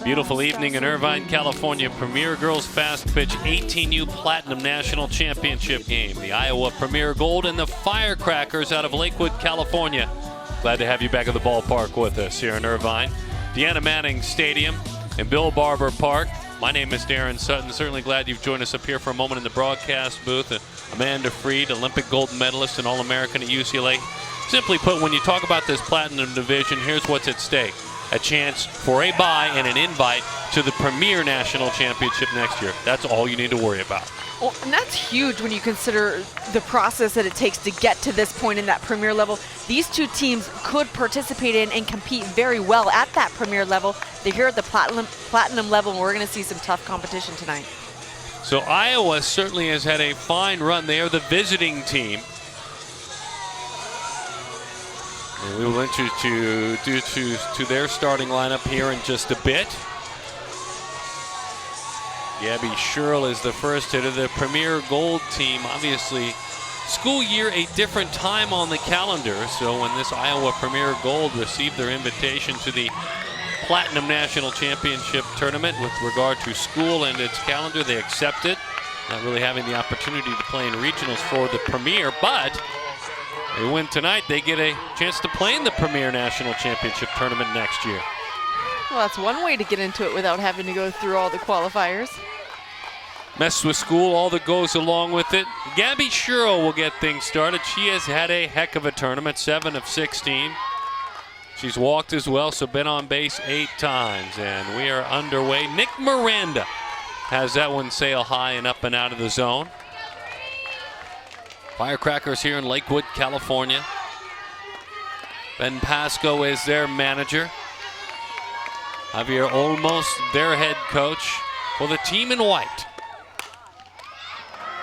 Beautiful evening in Irvine, California. Premier Girls Fast Pitch 18U Platinum National Championship game. The Iowa Premier Gold and the Firecrackers out of Lakewood, California. Glad to have you back at the ballpark with us here in Irvine. Deanna Manning Stadium and Bill Barber Park. My name is Darren Sutton. Certainly glad you've joined us up here for a moment in the broadcast booth. Amanda Freed, Olympic gold medalist and All-American at UCLA. Simply put, when you talk about this Platinum division, here's what's at stake. A chance for a bye and an invite to the Premier National Championship next year. That's all you need to worry about. Well, and that's huge when you consider the process that it takes to get to this point in that Premier level. These two teams could participate in and compete very well at that Premier level. They're here at the Platinum level, and we're going to see some tough competition tonight. So Iowa certainly has had a fine run. They are the visiting team. And we will introduce you to their starting lineup here in just a bit. Gabby Sherrill is the first hitter. The Premier Gold team, obviously, school year, a different time on the calendar. So when this Iowa Premier Gold received their invitation to the Platinum National Championship tournament with regard to school and its calendar, they accepted. Not really having the opportunity to play in regionals for the Premier, but they win tonight, they get a chance to play in the Premier National Championship tournament next year. Well, that's one way to get into it without having to go through all the qualifiers. Mess with school, all that goes along with it. Gabby Sherrill will get things started. She has had a heck of a tournament, 7 of 16. She's walked as well, so been on base 8 times, and we are underway. Nick Miranda has that one sail high and up and out of the zone. Firecrackers here in Lakewood, California. Ben Pasco is their manager. Javier Olmos, their head coach for the team in white.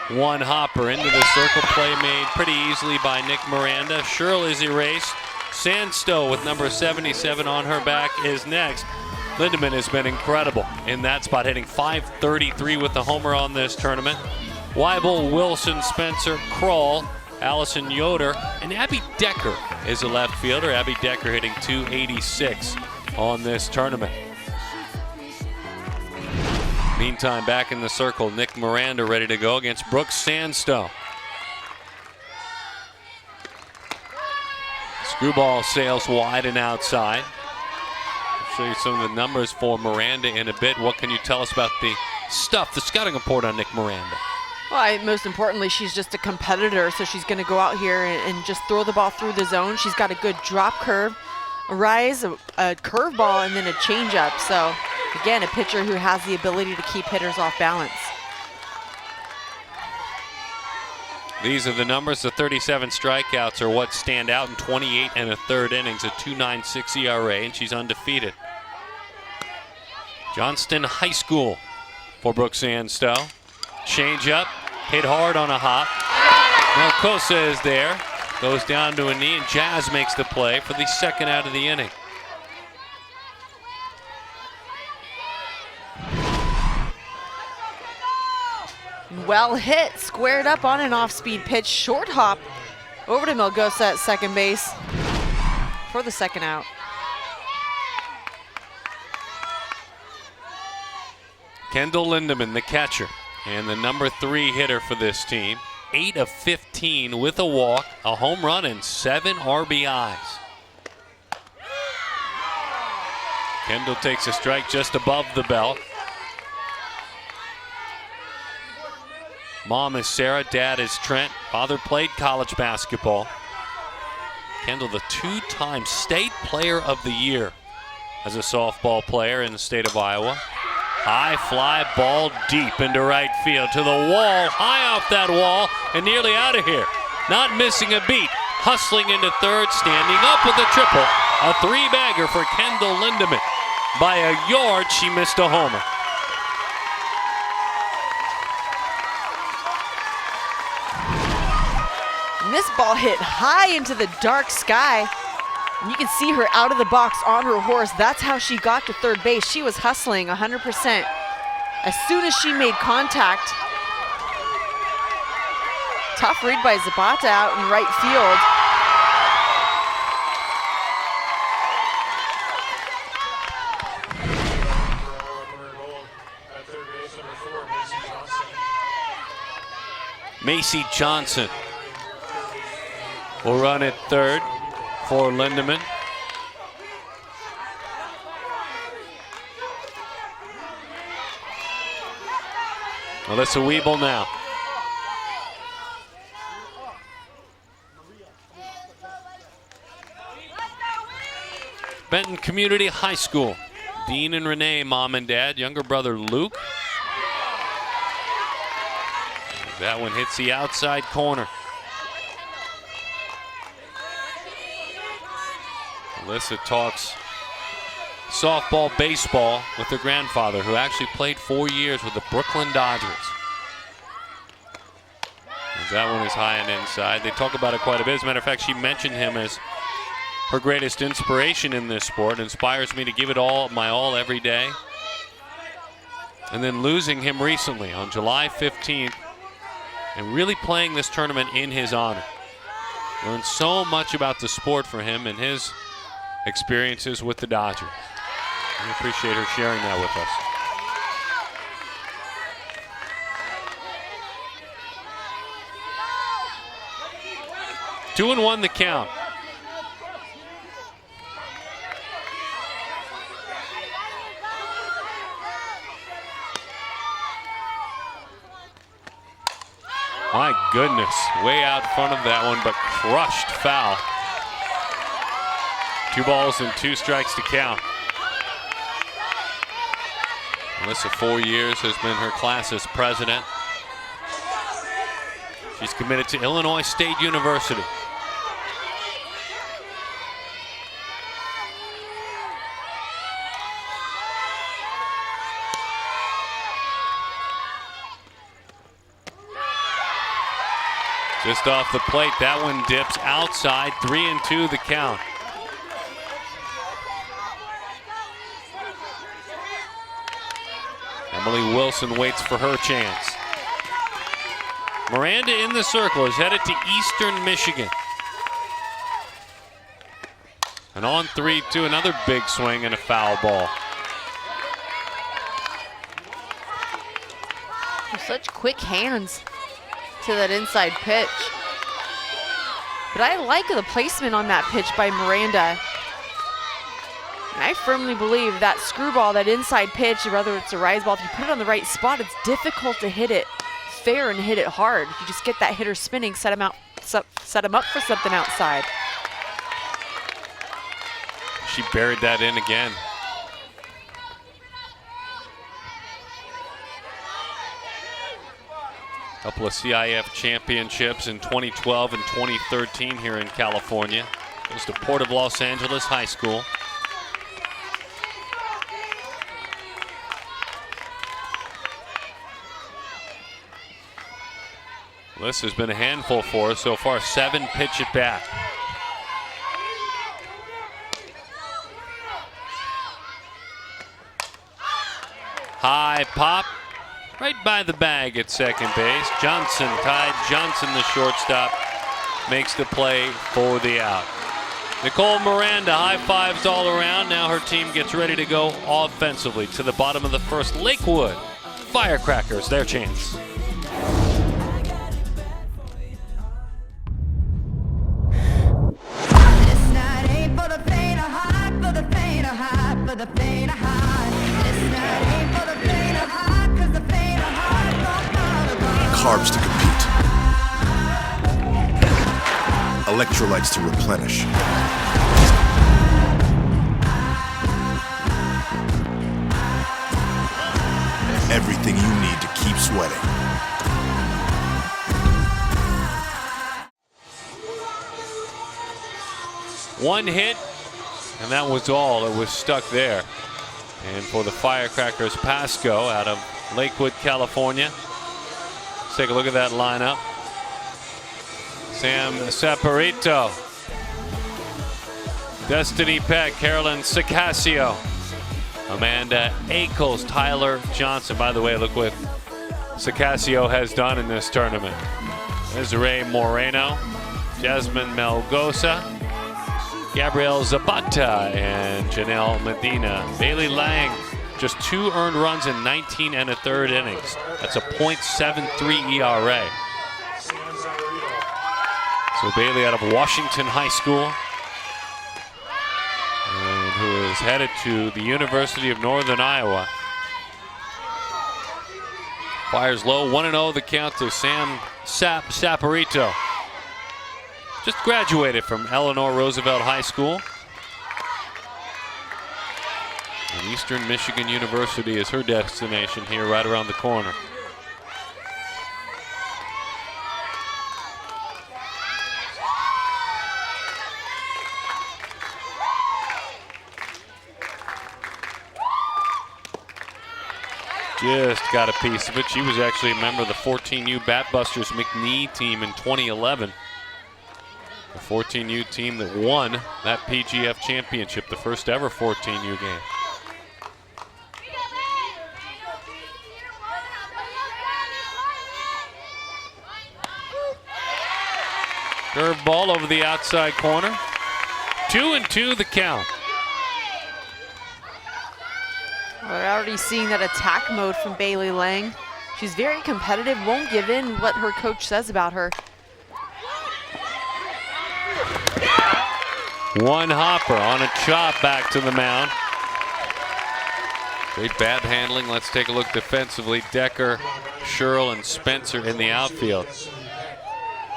One hopper into the circle, play made pretty easily by Nick Miranda. Sherrill is erased. Sandstow with number 77 on her back is next. Lindemann has been incredible in that spot, hitting .533 with the homer on this tournament. Weibel, Wilson, Spencer, Kroll, Allison Yoder, and Abby Decker is a left fielder. Abby Decker hitting .286 on this tournament. Meantime, back in the circle, Nick Miranda ready to go against Brooks Sandstow. Screwball sails wide and outside. I'll show you some of the numbers for Miranda in a bit. What can you tell us about the scouting report on Nick Miranda? Well, most importantly, she's just a competitor, so she's going to go out here and just throw the ball through the zone. She's got a good drop curve, a rise, a curveball, and then a changeup. So, again, a pitcher who has the ability to keep hitters off balance. These are the numbers. The 37 strikeouts are what stand out in 28 and a third innings, a 2.96 ERA, and she's undefeated. Johnston High School for Brooks Sandstow. Changeup, hit hard on a hop. Melcosa is there, goes down to a knee, and Jazz makes the play for the second out of the inning. Well hit, squared up on an off-speed pitch, short hop over to Melgosa at second base for the second out. Kendall Lindemann, the catcher, and the number 3 hitter for this team. 8 of 15 with a walk, a home run, and 7 RBIs. Kendall takes a strike just above the belt. Mom is Sarah, dad is Trent. Father played college basketball. Kendall, the 2-time state player of the year as a softball player in the state of Iowa. High fly ball deep into right field to the wall, high off that wall and nearly out of here. Not missing a beat, hustling into third, standing up with a triple. A 3-bagger for Kendall Lindemann. By a yard, she missed a homer. And this ball hit high into the dark sky. And you can see her out of the box on her horse. That's how she got to third base. She was hustling 100%. As soon as she made contact, tough read by Zapata out in right field. Macy Johnson will run at third for Lindemann. Alyssa Weeble now. Benton Community High School. Dean and Renee, mom and dad. Younger brother Luke. That one hits the outside corner. Alyssa talks softball, baseball with her grandfather, who actually played 4 years with the Brooklyn Dodgers. As that one is high and inside. They talk about it quite a bit. As a matter of fact, she mentioned him as her greatest inspiration in this sport. Inspires me to give it all, my all, every day. And then losing him recently on July 15th and really playing this tournament in his honor. Learned so much about the sport for him and his experiences with the Dodgers. We appreciate her sharing that with us. 2-1 the count. My goodness, way out front of that one, but crushed foul. 2 balls and 2 strikes to count. Alyssa, 4 years, has been her class's president. She's committed to Illinois State University. Just off the plate, that one dips outside, 3-2 the count. Emily Wilson waits for her chance. Miranda in the circle is headed to Eastern Michigan. And on 3-2, another big swing and a foul ball. Such quick hands to that inside pitch. But I like the placement on that pitch by Miranda. And I firmly believe that screwball, that inside pitch, whether it's a rise ball, if you put it on the right spot, it's difficult to hit it fair and hit it hard. You just get that hitter spinning, set him up for something outside. She buried that in again. Couple of CIF championships in 2012 and 2013 here in California. Goes to Port of Los Angeles High School. This has been a handful for us so far. 7 pitch at bat. High pop. Right by the bag at second base. Johnson, Ty Johnson, the shortstop, makes the play for the out. Nicole Miranda, high fives all around. Now her team gets ready to go offensively to the bottom of the first. Lakewood Firecrackers, their chance. Carbs to compete. Electrolytes to replenish. Everything you need to keep sweating. One hit, and that was all. It was stuck there. And for the Firecrackers, Pasco out of Lakewood, California. Let's take a look at that lineup. Sam Saporito, Destiny Peck, Carolyn Sicasio, Amanda Akels, Tyler Johnson. By the way, look what Sicasio has done in this tournament. Desiree Moreno, Jasmine Melgosa, Gabrielle Zapata, and Janelle Medina. Bailey Lang, just 2 earned runs in 19 and a third innings. That's a .73 ERA. So Bailey out of Washington High School, and who is headed to the University of Northern Iowa. Fires low, 1-0 the count to Sam Saporito. Just graduated from Eleanor Roosevelt High School. And Eastern Michigan University is her destination here right around the corner. Just got a piece of it. She was actually a member of the 14U Batbusters McNee team in 2011. The 14U team that won that PGF championship, the first ever 14U game. Curveball over the outside corner. 2-2 the count. We're already seeing that attack mode from Bailey Lang. She's very competitive, won't give in what her coach says about her. One hopper on a chop back to the mound. Great bat handling. Let's take a look defensively. Decker, Sherrill, and Spencer in the outfield.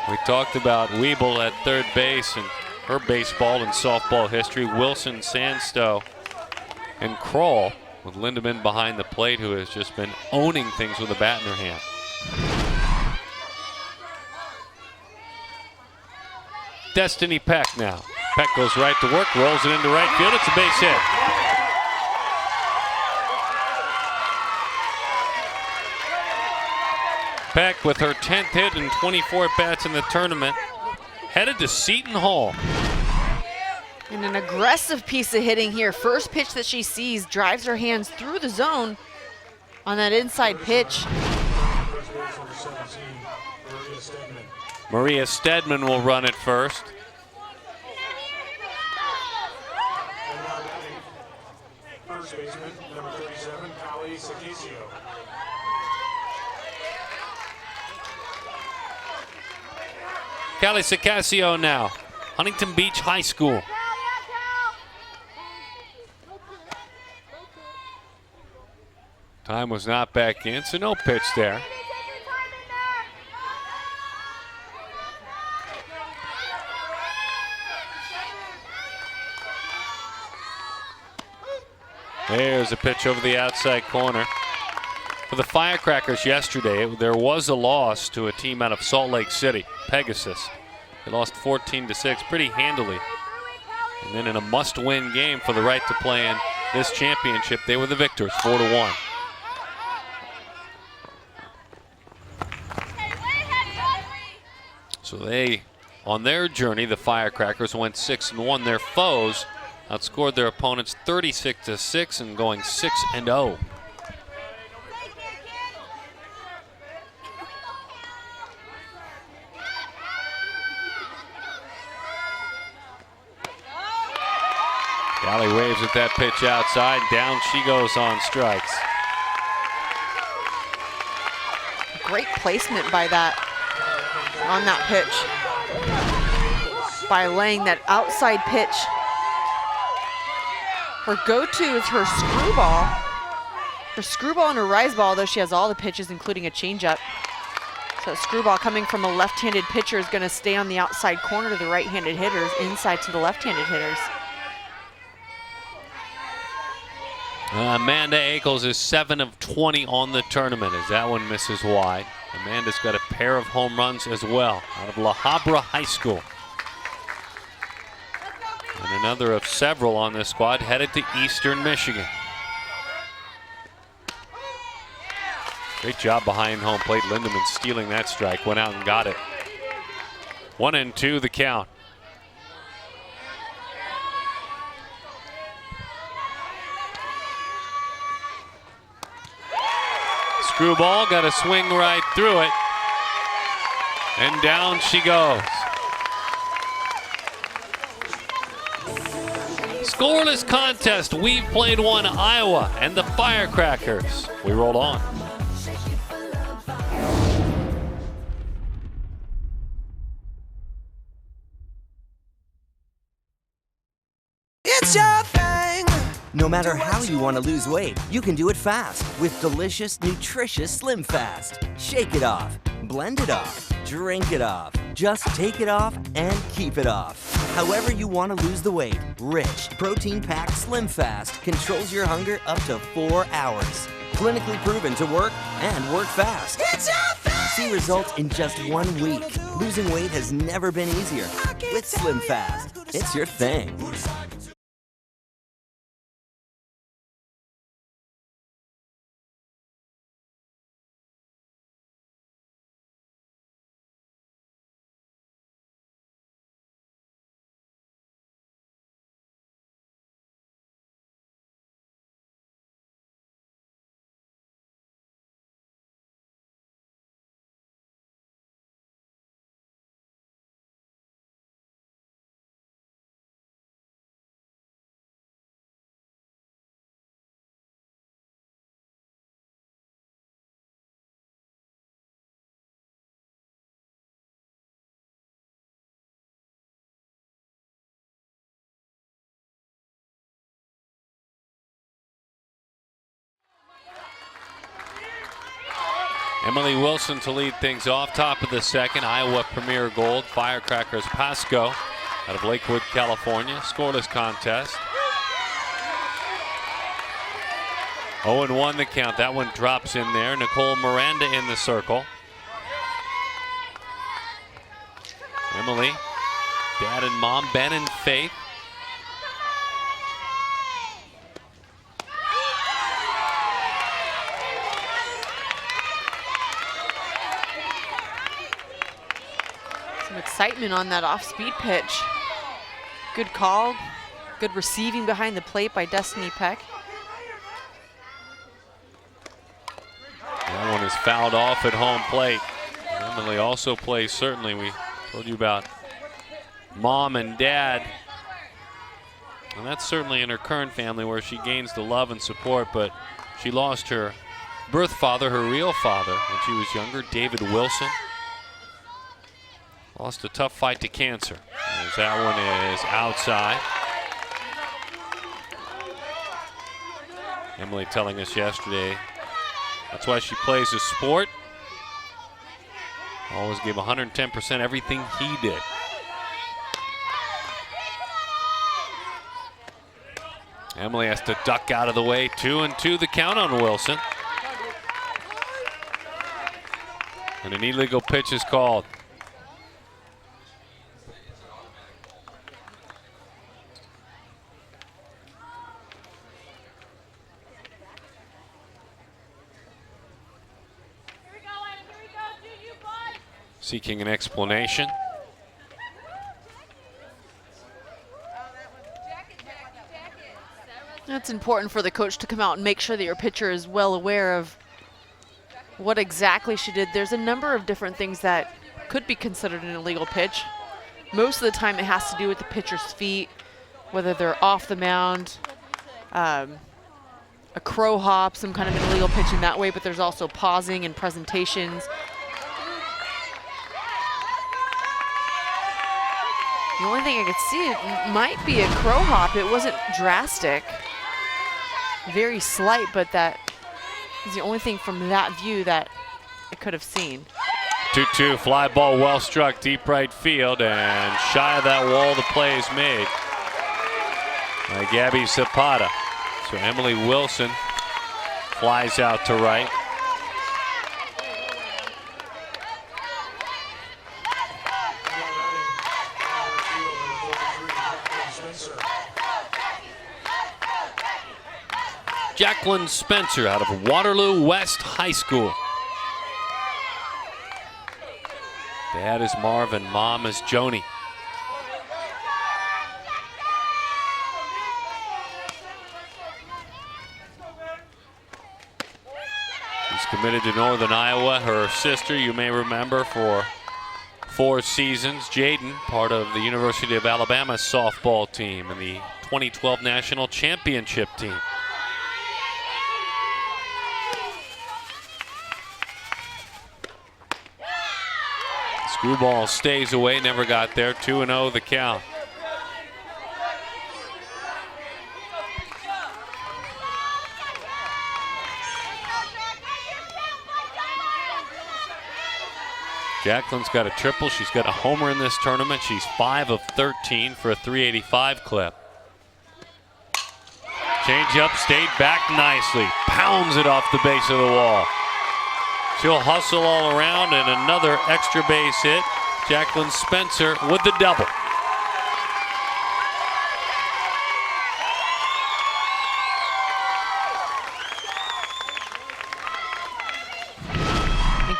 We talked about Weeble at third base and her baseball and softball history. Wilson, Sandstow, and Kroll, with Lindemann behind the plate, who has just been owning things with a bat in her hand. Destiny Peck now. Peck goes right to work, rolls it into right field. It's a base hit. Peck with her 10th hit and 24 at-bats in the tournament, headed to Seton Hall. And an aggressive piece of hitting here. First pitch that she sees, drives her hands through the zone on that inside pitch. Maria Stedman will run it first. First baseman, number 37, Kali Sakisio. Callie Sicasio now, Huntington Beach High School. Time was not back in, so no pitch there. There's a pitch over the outside corner. For the Firecrackers yesterday, there was a loss to a team out of Salt Lake City, Pegasus. They lost 14-6 pretty handily. And then in a must-win game for the right to play in this championship, they were the victors, 4-1. So they, on their journey, the Firecrackers went 6-1. Their foes outscored their opponents 36-6 and going 6-0. Galley waves at that pitch outside. Down she goes on strikes. Great placement by that, on that pitch. By laying that outside pitch. Her go-to is her screwball. Her screwball and her rise ball, though she has all the pitches, including a changeup. So a screwball coming from a left-handed pitcher is going to stay on the outside corner to the right-handed hitters, inside to the left-handed hitters. Amanda Ackles is 7 of 20 on the tournament as that one misses wide. Amanda's got a pair of home runs as well out of La Habra High School. And another of several on this squad headed to Eastern Michigan. Great job behind home plate. Lindemann stealing that strike, went out and got it. 1-2 the count. Screwball got a swing right through it. And down she goes. scoreless contest. We've played one, Iowa and the Firecrackers. We roll on. It's your thing. No matter how you want to lose weight, you can do it fast with delicious, nutritious Slim Fast. Shake it off, blend it off, drink it off. Just take it off and keep it off. However you want to lose the weight, rich, protein-packed Slim Fast controls your hunger up to 4 hours. Clinically proven to work and work fast. It's your thing. See results in just 1 week. Losing weight has never been easier. With Slim Fast, it's your thing. Emily Wilson to lead things off. Top of the second, Iowa Premier Gold, Firecrackers Pasco out of Lakewood, California. Scoreless contest. 0-1 the count. That one drops in there. Nicole Miranda in the circle. Emily, dad and mom, Ben and Faith. Some excitement on that off-speed pitch. Good call. Good receiving behind the plate by Destiny Peck. That one is fouled off at home plate. Emily also plays, certainly, we told you about mom and dad. And that's certainly in her current family where she gains the love and support, but she lost her birth father, her real father, when she was younger, David Wilson. Lost a tough fight to cancer. As that one is outside. Emily telling us yesterday that's why she plays the sport. Always give 110% everything he did. Emily has to duck out of the way. 2-2 the count on Wilson. And an illegal pitch is called. Seeking an explanation. It's important for the coach to come out and make sure that your pitcher is well aware of what exactly she did. There's a number of different things that could be considered an illegal pitch. Most of the time it has to do with the pitcher's feet, whether they're off the mound, a crow hop, some kind of an illegal pitch in that way, but there's also pausing and presentations. The only thing I could see it might be a crow hop. It wasn't drastic, very slight, but that is the only thing from that view that I could have seen. 2-2, fly ball well struck deep right field, and shy of that wall the play is made by Gabby Zapata. So Emily Wilson flies out to right. Jacqueline Spencer out of Waterloo West High School. Dad is Marvin, mom is Joni. She's committed to Northern Iowa. Her sister, you may remember, for 4 seasons. Jaden, part of the University of Alabama softball team in the 2012 national championship team. Screwball stays away, never got there. 2-0 the count. Jacqueline's got a triple. She's got a homer in this tournament. She's 5 of 13 for a 385 clip. Change up, stayed back nicely. Pounds it off the base of the wall. She'll hustle all around, and another extra base hit. Jacqueline Spencer with the double.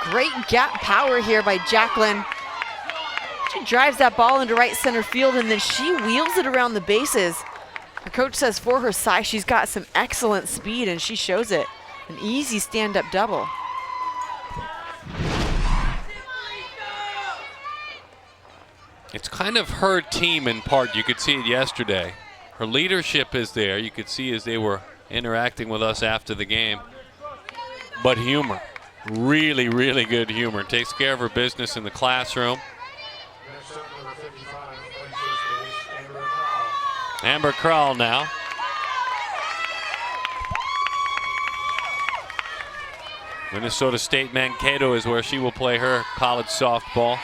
Great gap power here by Jacqueline. She drives that ball into right center field, and then she wheels it around the bases. Her coach says for her size, she's got some excellent speed, and she shows it. An easy stand-up double. It's kind of her team in part. You could see it yesterday. Her leadership is there. You could see as they were interacting with us after the game. But humor. Really, really good humor. Takes care of her business in the classroom. Next up, number 55, playing first base, Amber Crowell now. Minnesota State Mankato is where she will play her college softball.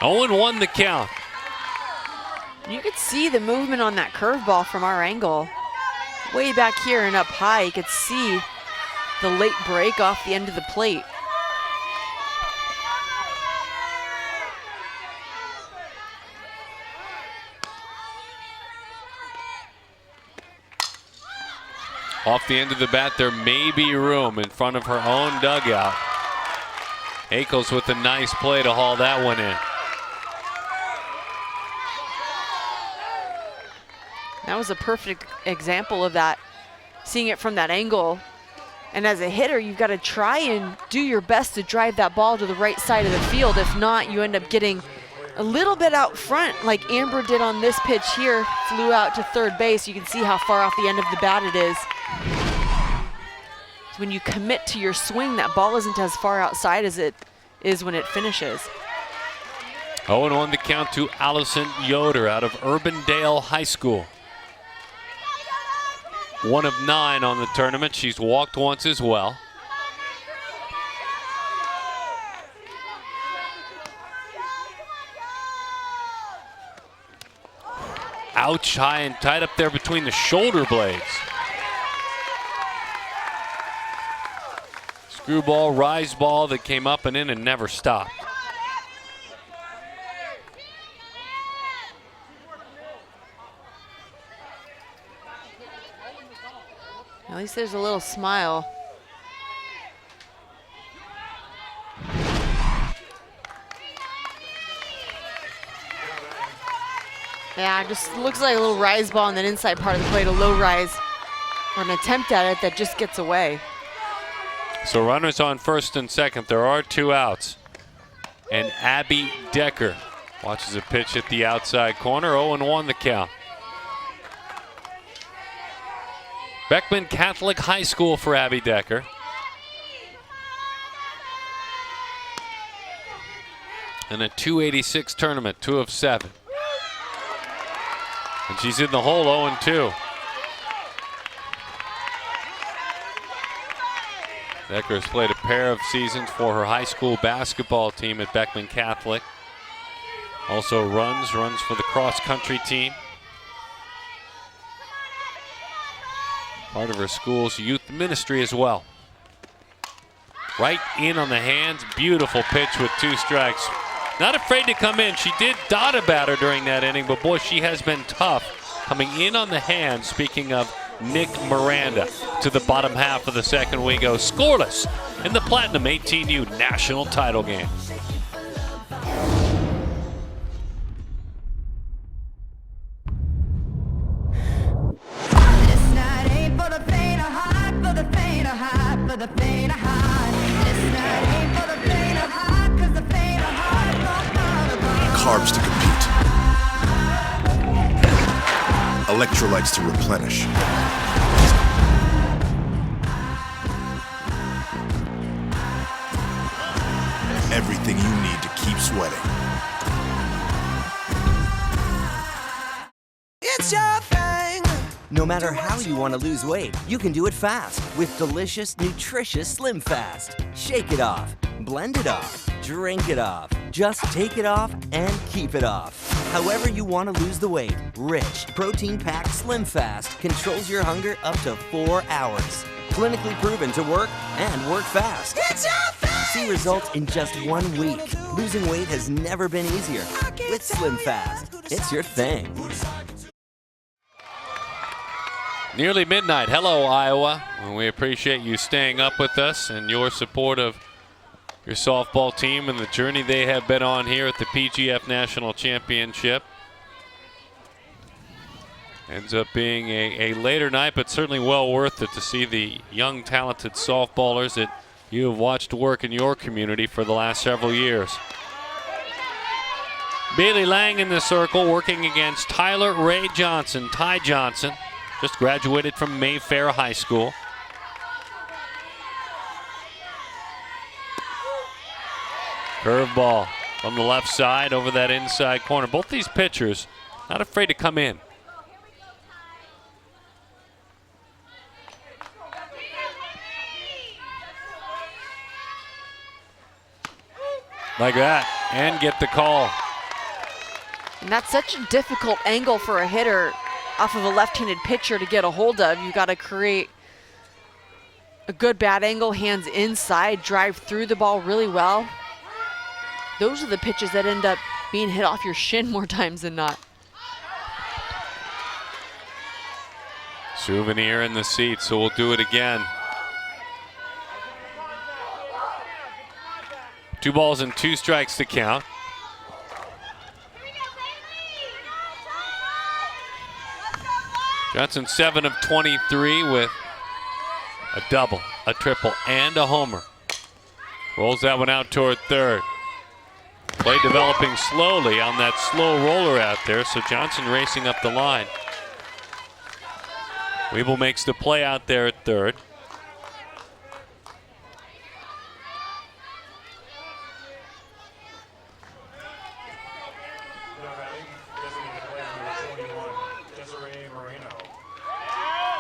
Owen won the count. You could see the movement on that curveball from our angle. Way back here and up high, you could see the late break off the end of the plate. Off the end of the bat, there may be room in front of her own dugout. Akels with a nice play to haul that one in. That was a perfect example of that, seeing it from that angle. And as a hitter, you've got to try and do your best to drive that ball to the right side of the field. If not, you end up getting a little bit out front, like Amber did on this pitch here, flew out to third base. You can see how far off the end of the bat it is. So when you commit to your swing, that ball isn't as far outside as it is when it finishes. 0-1 the count to Allison Yoder out of Urbandale High School. 1 of 9 on the tournament. She's walked once as well. Ouch, high and tight up there between the shoulder blades. Screwball, rise ball that came up and in and never stopped. At least there's a little smile. Yeah, it just looks like a little rise ball in that inside part of the plate, a low rise, or an attempt at it that just gets away. So runners on first and second. There are 2 outs. And Abby Decker watches a pitch at the outside corner. 0-1 the count. Beckman Catholic High School for Abby Decker. And a 286 tournament, 2 of 7. And she's in the hole, 0-2. Decker has played a pair of seasons for her high school basketball team at Beckman Catholic. Also runs for the cross-country team. Part of her school's youth ministry as well. Right in on the hands, beautiful pitch with 2 strikes. Not afraid to come in. She did dot a batter during that inning, but boy, she has been tough. Coming in on the hand, speaking of Nick Miranda. To the bottom half of the second we go, scoreless in the Platinum 18U national title game. This night ain't for the faint of heart, for the faint of heart, for the faint of heart. This night ain't for the faint of heart, 'cause the carbs to compete. Electrolytes to replenish. Everything you need to keep sweating. It's your thing. No matter how you want to lose weight, you can do it fast with delicious, nutritious Slim Fast. Shake it off, blend it off, drink it off. Just take it off and keep it off. However you want to lose the weight, rich, protein-packed Slim Fast controls your hunger up to 4 hours. Clinically proven to work and work fast. It's your thing. See results in just 1 week. Losing weight has never been easier. With Slim Fast, it's your thing. Nearly midnight. Hello, Iowa. And we appreciate you staying up with us and your support of your softball team and the journey they have been on here at the PGF National Championship. Ends up being a later night, but certainly well worth it to see the young, talented softballers that you have watched work in your community for the last several years. Bailey Lang in the circle working against Tyler Ray Johnson. Ty Johnson just graduated from Mayfair High School. Curveball from the left side over that inside corner. Both these pitchers not afraid to come in. Like that, and get the call. And that's such a difficult angle for a hitter off of a left-handed pitcher to get a hold of. You got to create a good bat angle, hands inside, drive through the ball really well. Those are the pitches that end up being hit off your shin more times than not. Souvenir in the seat, so we'll do it again. 2 balls and 2 strikes to count. Johnson 7 of 23 with a double, a triple, and a homer. Rolls that one out toward third. Play developing slowly on that slow roller out there, so Johnson racing up the line. Weeble makes the play out there at third.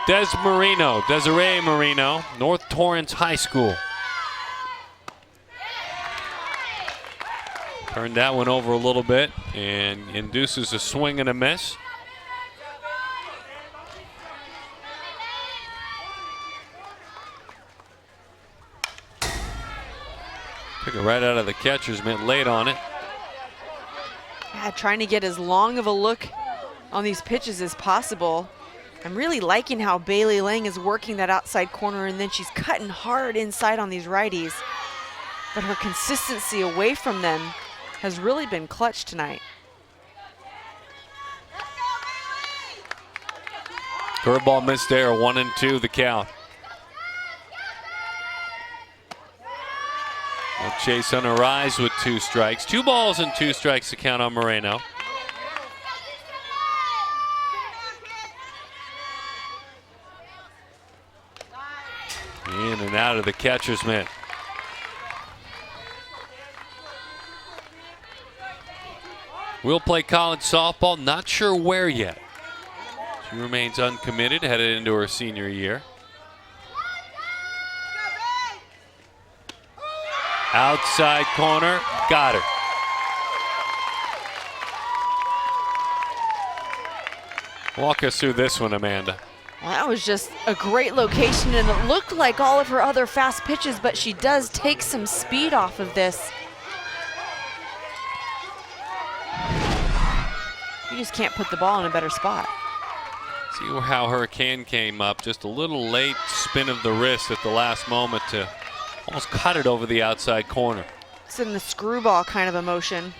Desiree Marino, North Torrance High School. Turned that one over a little bit and induces a swing and a miss. Took it right out of the catcher's mitt, late on it. Yeah, trying to get as long of a look on these pitches as possible. I'm really liking how Bailey Lang is working that outside corner, and then she's cutting hard inside on these righties. But her consistency away from them has really been clutch tonight. Curveball missed there, 1-2 the count. No chase on a rise with 2 strikes. 2 balls and 2 strikes to count on Moreno. In and out of the catcher's mitt. We'll play college softball, not sure where yet. She remains uncommitted, headed into her senior year. Outside corner, got her. Walk us through this one, Amanda. Well, that was just a great location, and it looked like all of her other fast pitches, but she does take some speed off of this. You just can't put the ball in a better spot. See how Hurricane came up, just a little late spin of the wrist at the last moment to almost cut it over the outside corner. It's in the screwball kind of a motion,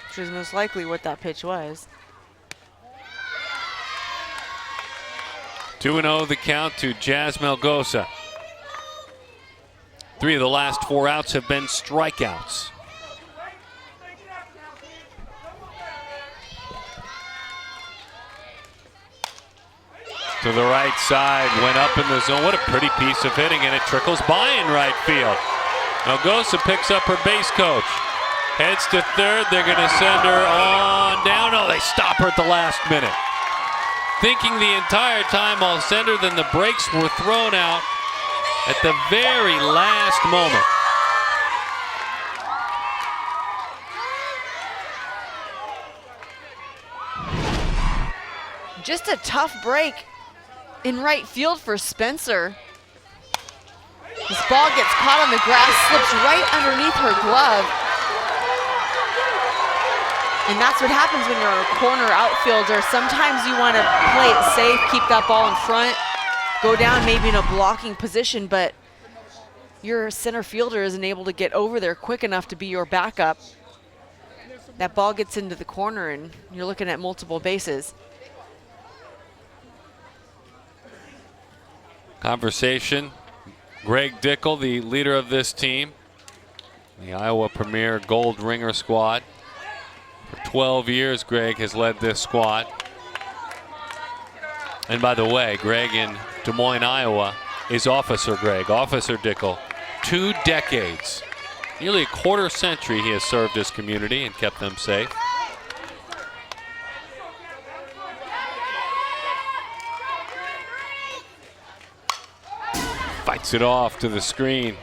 which is most likely what that pitch was. 2-0 the count to Jazz Melgoza. 3 of the last 4 outs have been strikeouts. To the right side, went up in the zone. What a pretty piece of hitting, and it trickles by in right field. Melgosa picks up her base coach. Heads to third. They're going to send her on down. Oh, they stop her at the last minute. Thinking the entire time I'll send her, then the brakes were thrown out at the very last moment. Just a tough break in right field for Spencer. This ball gets caught on the grass, slips right underneath her glove. And that's what happens when you're a corner outfielder. Sometimes you want to play it safe, keep that ball in front, go down maybe in a blocking position, but your center fielder isn't able to get over there quick enough to be your backup. That ball gets into the corner and you're looking at multiple bases. Conversation. Greg Dickel, the leader of this team, the Iowa Premier Gold Ringer squad. For 12 years, Greg has led this squad. And by the way, Greg in Des Moines, Iowa, is Officer Greg, Officer Dickel. 2 decades, nearly a quarter century he has served his community and kept them safe. Fights it off to the screen.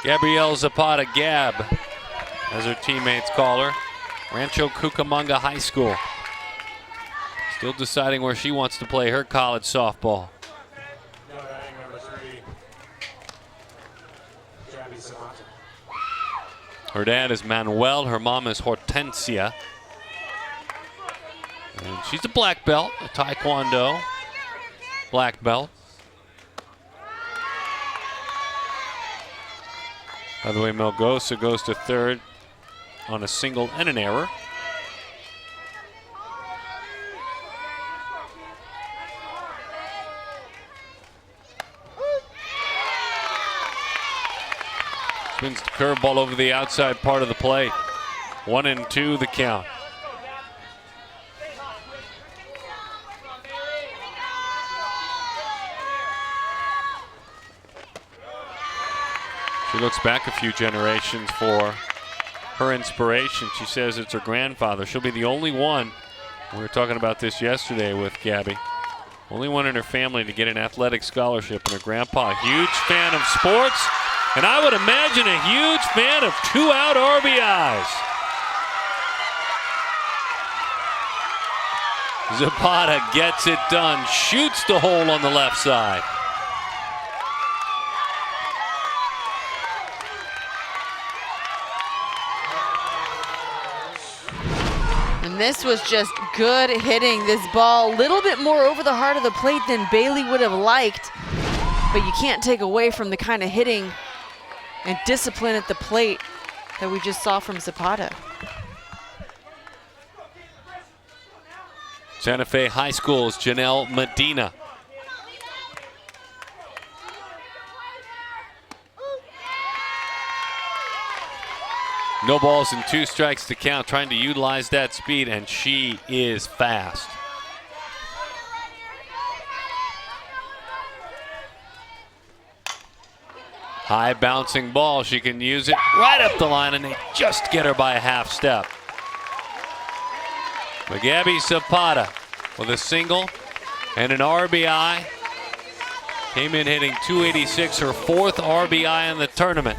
Gabrielle Zapata, Gab, as her teammates call her. Rancho Cucamonga High School. Still deciding where she wants to play her college softball. Now batting number 3, Gabby Zapata. Her dad is Manuel, her mom is Hortensia. And she's a black belt, a Taekwondo black belt. By the way, Melgosa goes to third on a single and an error. Spins the curveball over the outside part of the plate. 1-2 the count. She looks back a few generations for her inspiration. She says it's her grandfather. She'll be the only one, we were talking about this yesterday with Gabby, only one in her family to get an athletic scholarship. And her grandpa, a huge fan of sports, and I would imagine a huge fan of 2-out RBIs. Zapata gets it done, shoots the hole on the left side. And this was just good hitting. This ball a little bit more over the heart of the plate than Bailey would have liked, but you can't take away from the kind of hitting and discipline at the plate that we just saw from Zapata. Santa Fe High School's Janelle Medina. No balls and 2 strikes to count, trying to utilize that speed, and she is fast. High bouncing ball, she can use it right up the line, and they just get her by a half step. But Gabby Zapata with a single and an RBI. Came in hitting .286, her 4th RBI in the tournament.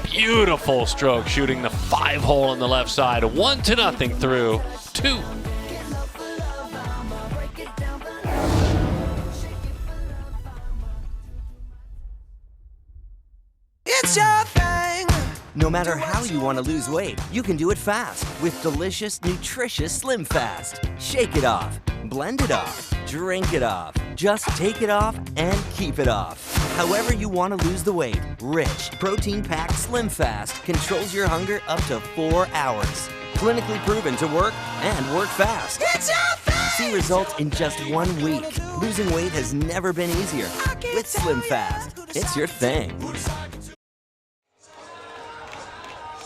Beautiful stroke, shooting the 5-hole on the left side. 1-0 through 2. It's your thing. No matter how you want to lose weight, you can do it fast with delicious, nutritious Slim Fast. Shake it off, blend it off, drink it off. Just take it off and keep it off. However you want to lose the weight, rich, protein-packed Slim Fast controls your hunger up to 4 hours. Clinically proven to work and work fast. It's your thing. See results in just 1 week. Losing weight has never been easier with Slim Fast. It's your thing.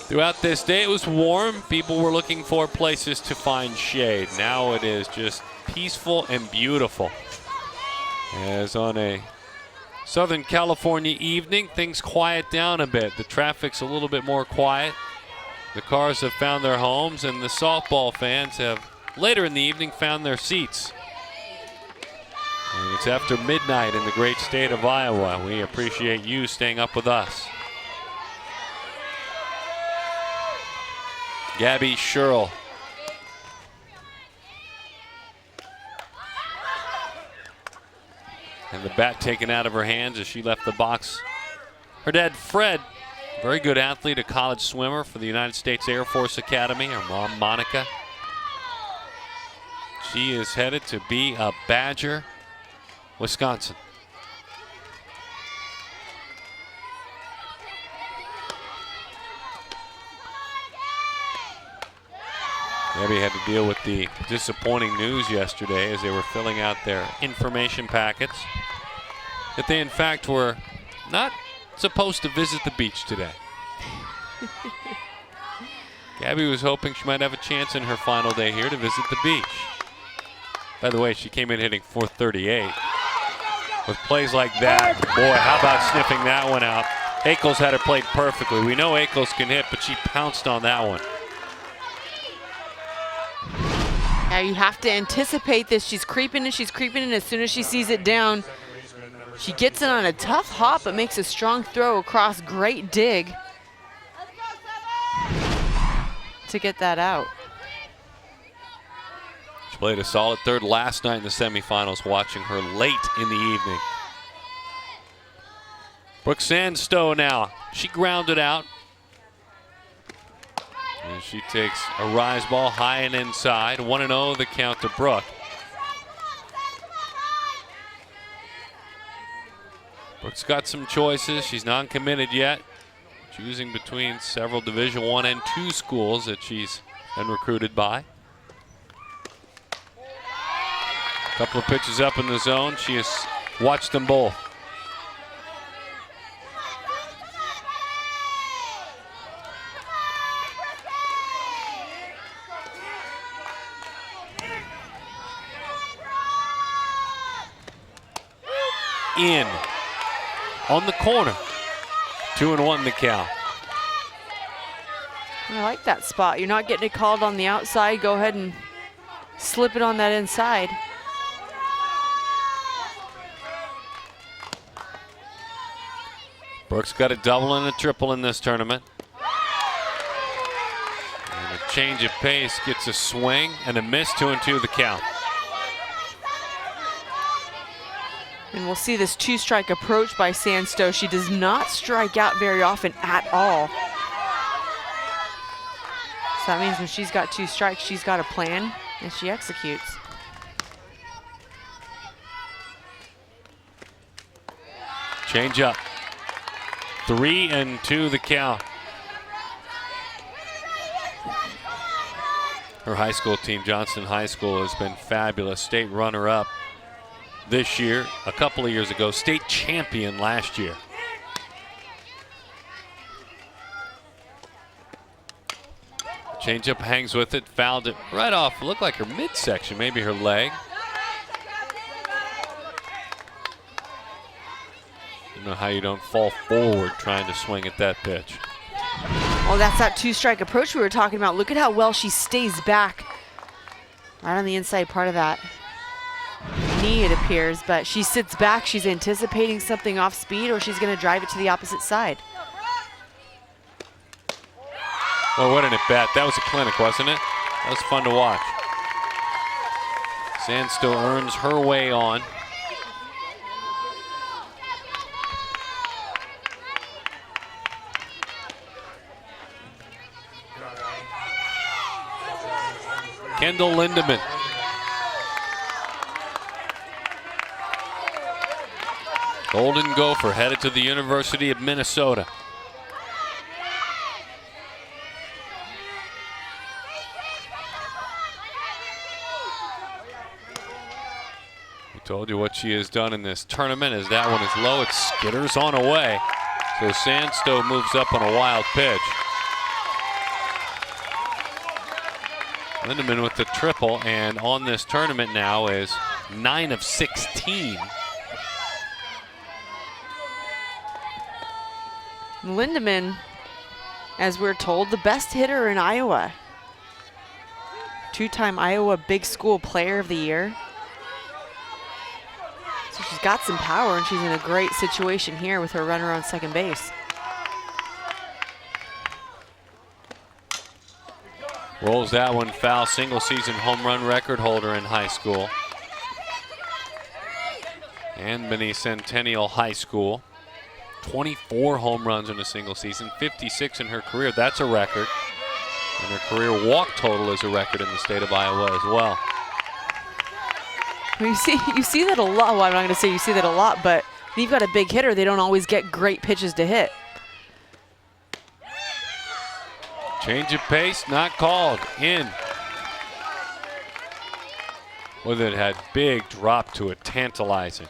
Throughout this day, it was warm. People were looking for places to find shade. Now it is just peaceful and beautiful. As on a Southern California evening, things quiet down a bit. The traffic's a little bit more quiet. The cars have found their homes, and the softball fans have, later in the evening, found their seats. And it's after midnight in the great state of Iowa. We appreciate you staying up with us. Gabby Sherrill. And the bat taken out of her hands as she left the box. Her dad, Fred, very good athlete, a college swimmer for the United States Air Force Academy. Her mom, Monica. She is headed to be a Badger, Wisconsin. Gabby had to deal with the disappointing news yesterday as they were filling out their information packets that they in fact were not supposed to visit the beach today. Gabby was hoping she might have a chance in her final day here to visit the beach. By the way, she came in hitting .438. With plays like that, boy, how about sniffing that one out? Ackles had her played perfectly. We know Ackles can hit, but she pounced on that one. Now you have to anticipate this. She's creeping and as soon as she sees it down, she gets it on a tough hop but makes a strong throw across. Great dig to get that out. She played a solid third last night in the semifinals, watching her late in the evening. Brooke Sandstow now. She grounded out. And she takes a rise ball high and inside. 1-0 the count to Brooke. Brooke's got some choices. She's non-committed yet. Choosing between several Division I and II schools that she's been recruited by. A couple of pitches up in the zone. She has watched them both. In on the corner. 2-1 the count. I like that spot. You're not getting it called on the outside. Go ahead and slip it on that inside. Brooks got a double and a triple in this tournament. And a change of pace gets a swing and a miss. 2-2 the count. And we'll see this two-strike approach by Sandstow. She does not strike out very often at all. So that means when she's got two strikes, she's got a plan and she executes. Change up. 3-2 the count. Her high school team, Johnston High School, has been fabulous. State runner-up this year, a couple of years ago, state champion last year. Changeup hangs with it, fouled it right off, looked like her midsection, maybe her leg. You know how you don't fall forward trying to swing at that pitch. Oh, that's that two-strike approach we were talking about. Look at how well she stays back right on the inside part of that knee, it appears, but she sits back. She's anticipating something off speed, or she's going to drive it to the opposite side. Well, what an at-bat. That was a clinic, wasn't it? That was fun to watch. Sandstow earns her way on. Kendall Lindemann. Golden Gopher headed to the University of Minnesota. We Told you what she has done in this tournament. As that one is low, it skitters on away. So Sandstone moves up on a wild pitch. Lindemann with the triple, and on this tournament now is 9 of 16. Lindemann, as we're told, the best hitter in Iowa. 2-time Iowa Big School Player of the Year. So she's got some power, and she's in a great situation here with her runner on second base. Rolls that one foul. Single season home run record holder in high school. And Benny Centennial High School. 24 home runs in a single season, 56 in her career. That's a record. And her career walk total is a record in the state of Iowa as well. Well, you see that a lot. Well, I'm not going to say you see that a lot, but when you've got a big hitter, they don't always get great pitches to hit. Change of pace, not called. In. With it, had big drop to it, tantalizing.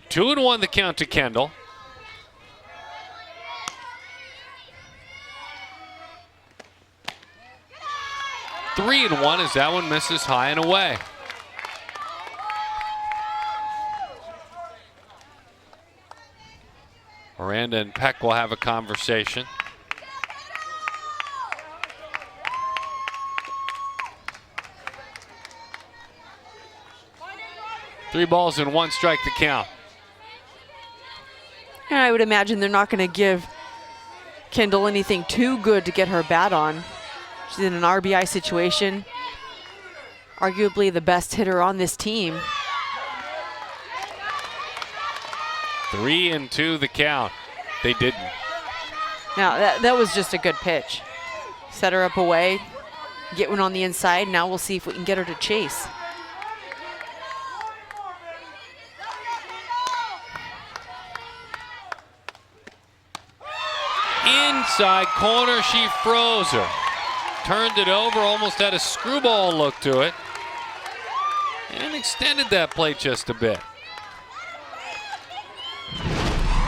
Two and one the count to Kendall. Three and one as that one misses high and away. Miranda and Peck will have a conversation. Three balls and one strike to count. And I would imagine they're not going to give Kendall anything too good to get her bat on. She's in an RBI situation. Arguably the best hitter on this team. 3-2 the count. They didn't. Now, that was just a good pitch. Set her up away, get one on the inside. Now we'll see if we can get her to chase. Inside corner, she froze her. Turned it over, almost had a screwball look to it. And extended that plate just a bit.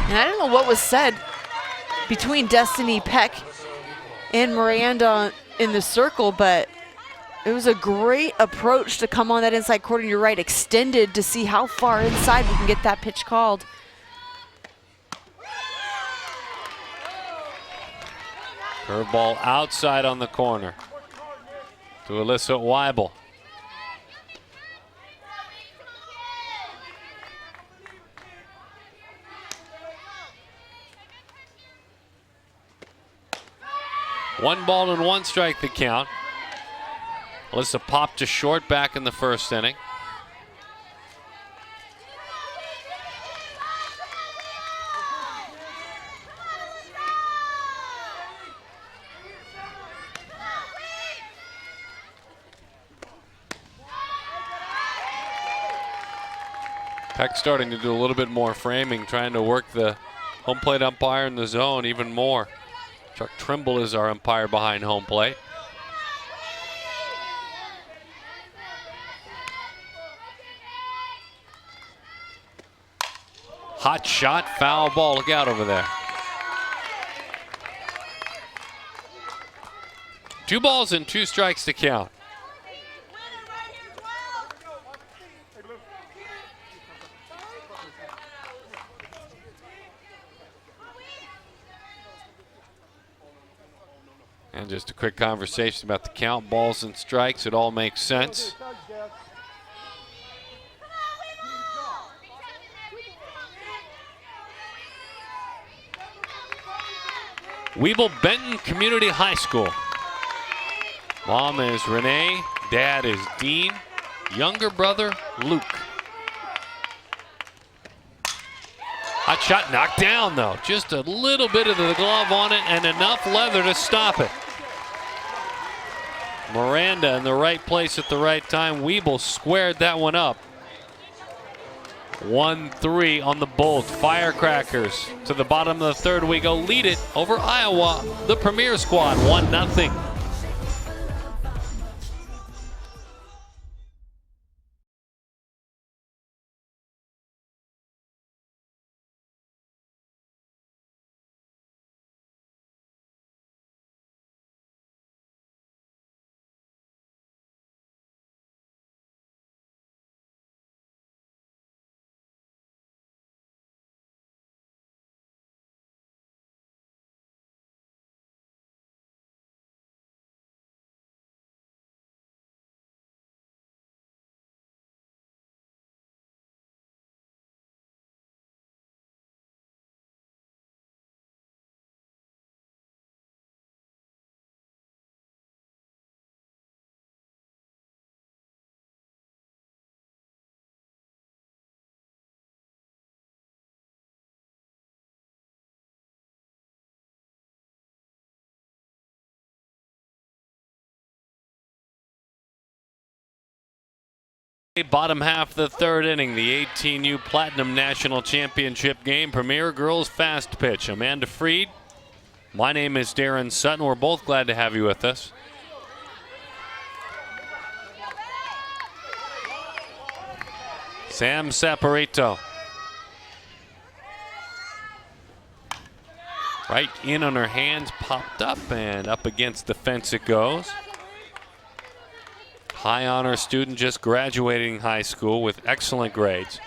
And I don't know what was said between Destiny Peck and Miranda in the circle, but it was a great approach to come on that inside corner. You're right, extended to see how far inside we can get that pitch called. Curveball outside on the corner to Alyssa Weibel. One ball and one strike the count. Alyssa popped to short back in the first inning. Peck starting to do a little bit more framing, trying to work the home plate umpire in the zone even more. Chuck Trimble is our umpire behind home plate. Hot shot, foul ball. Look out over there. 2 balls and 2 strikes to count. And just a quick conversation about the count, balls and strikes. It all makes sense. Weeble Benton Community High School. Mom is Renee, dad is Dean, younger brother Luke. Hot shot knocked down though. Just a little bit of the glove on it and enough leather to stop it. Miranda in the right place at the right time. Weeble squared that one up. 1-3 on the Bolt. Firecrackers to the bottom of the third. We go lead it over Iowa, the Premier squad, 1-0. Bottom half of the third inning, the 18U Platinum National Championship game. Premier Girls Fast Pitch. Amanda Freed. My name is Darren Sutton. We're both glad to have you with us. Sam Saporito. Right in on her hands, popped up, and up against the fence it goes. High honor student just graduating high school with excellent grades.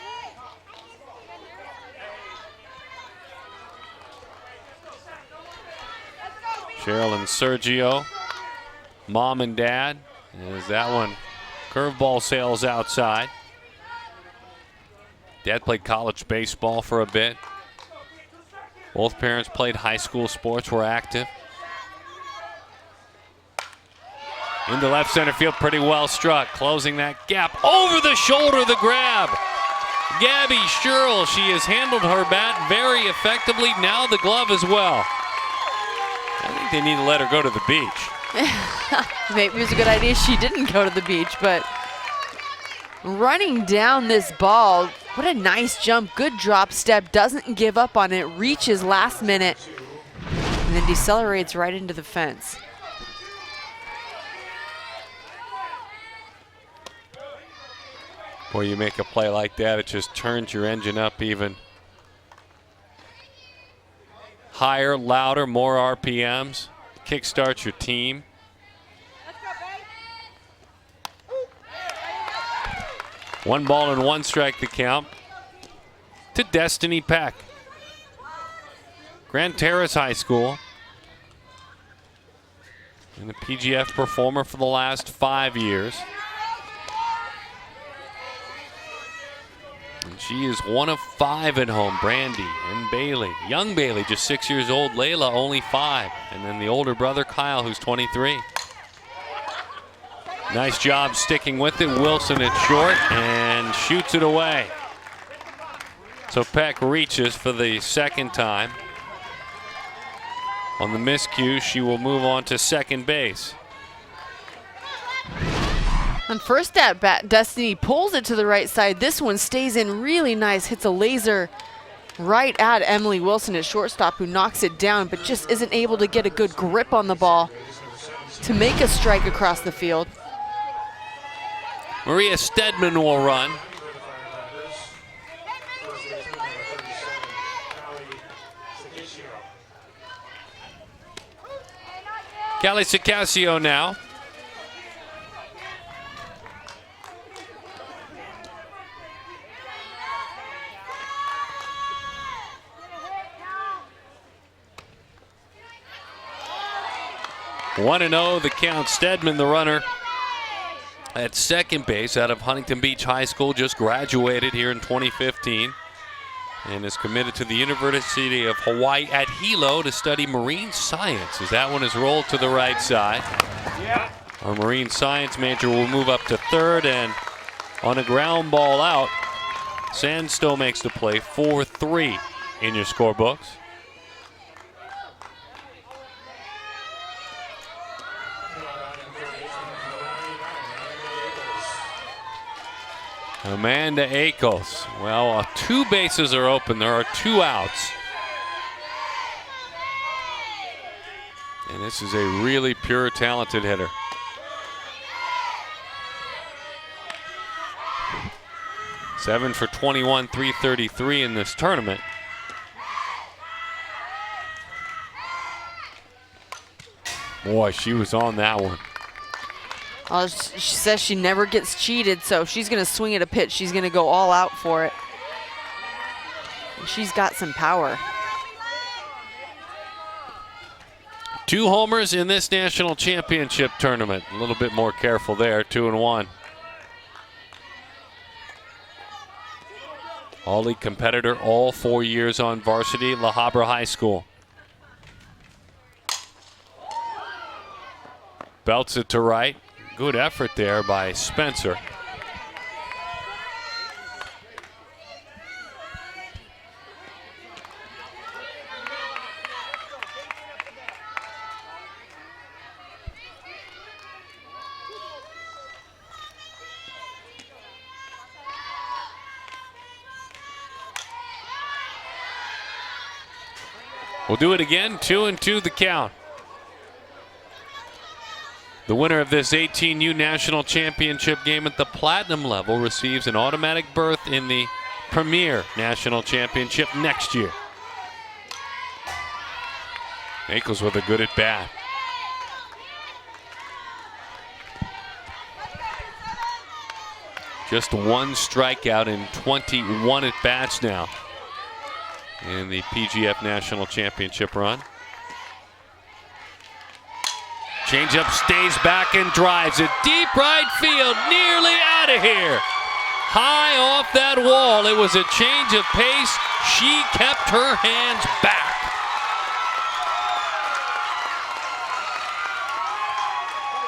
Cheryl and Sergio, mom and dad, as that one curveball sails outside. Dad played college baseball for a bit. Both parents played high school sports, were active. Into left center field, pretty well struck. Closing that gap. Over the shoulder, the grab. Gabby Sherrill, she has handled her bat very effectively. Now the glove as well. I think they need to let her go to the beach. Maybe it was a good idea she didn't go to the beach, but running down this ball, what a nice jump. Good drop step, doesn't give up on it, reaches last minute, and then decelerates right into the fence. Boy, you make a play like that, it just turns your engine up even higher, louder, more RPMs. Kickstarts your team. 1 ball and 1 strike the count to Destiny Peck. Grand Terrace High School. And a PGF performer for the last 5 years. And she is 1 of 5 at home. Brandy and Bailey. Young Bailey, just 6 years old. Layla, only 5. And then the older brother, Kyle, who's 23. Nice job sticking with it. Wilson at short and shoots it away. So Peck reaches for the second time. On the miscue, she will move on to second base. On first at bat, Destiny pulls it to the right side. This one stays in really nice, hits a laser right at Emily Wilson at shortstop, who knocks it down, but just isn't able to get a good grip on the ball to make a strike across the field. Maria Stedman will run. Callie Sicasio now. One and 0 the count. Stedman, the runner at second base out of Huntington Beach High School, just graduated here in 2015 and is committed to the University of Hawaii at Hilo to study marine science, as that one is rolled to the right side. Our marine science major will move up to third, and on a ground ball out, Sandstow makes the play. 4-3 in your scorebooks. Amanda Akels. Well, 2 bases are open. There are 2 outs. And this is a really pure, talented hitter. Seven for 21, 333 in this tournament. Boy, she was on that one. She says she never gets cheated, so if she's going to swing at a pitch, she's going to go all out for it. And she's got some power. 2 homers in this national championship tournament. A little bit more careful there, 2-1. All-league competitor, all 4 years on varsity, La Habra High School. Belts it to right. Good effort there by Spencer. We'll do it again, 2-2 the count. The winner of this 18U National Championship game at the Platinum level receives an automatic berth in the Premier National Championship next year. Ackles with a good at bat. Just one strikeout in 21 at bats now in the PGF National Championship run. Changeup stays back and drives it deep right field, nearly out of here. High off that wall. It was a change of pace. She kept her hands back.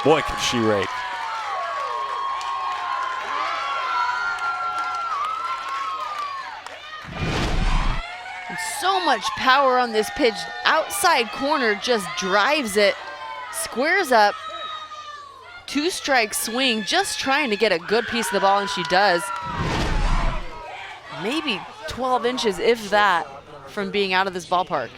Boy, can she rake. So much power on this pitch. Outside corner just drives it. Squares up. 2-strike swing, just trying to get a good piece of the ball, and she does. Maybe 12 inches, if that, from being out of this ballpark.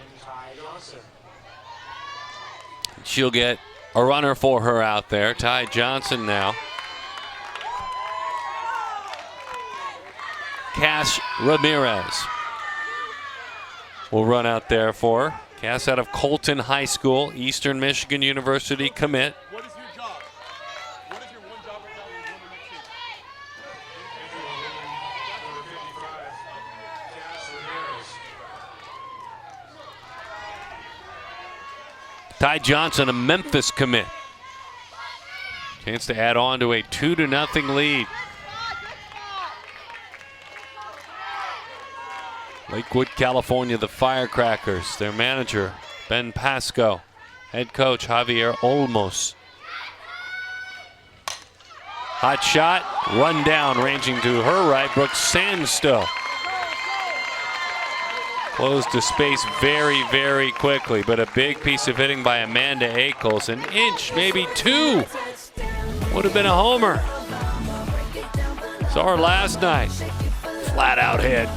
She'll get a runner for her out there. Ty Johnson now. Cass Ramirez will run out there for her. Cass out of Colton High School, Eastern Michigan University commit. What is your job? What is your one job right now? Your one next team? Ty Johnson, a Memphis commit. Chance to add on to a 2-0 lead. Lakewood, California, the Firecrackers. Their manager, Ben Pasco. Head coach, Javier Olmos. Hot shot, run down, ranging to her right, Brooke Sandstow. Closed the space very, very quickly, but a big piece of hitting by Amanda Ackles. An inch, maybe two. Would have been a homer. Saw her last night. Flat out hit.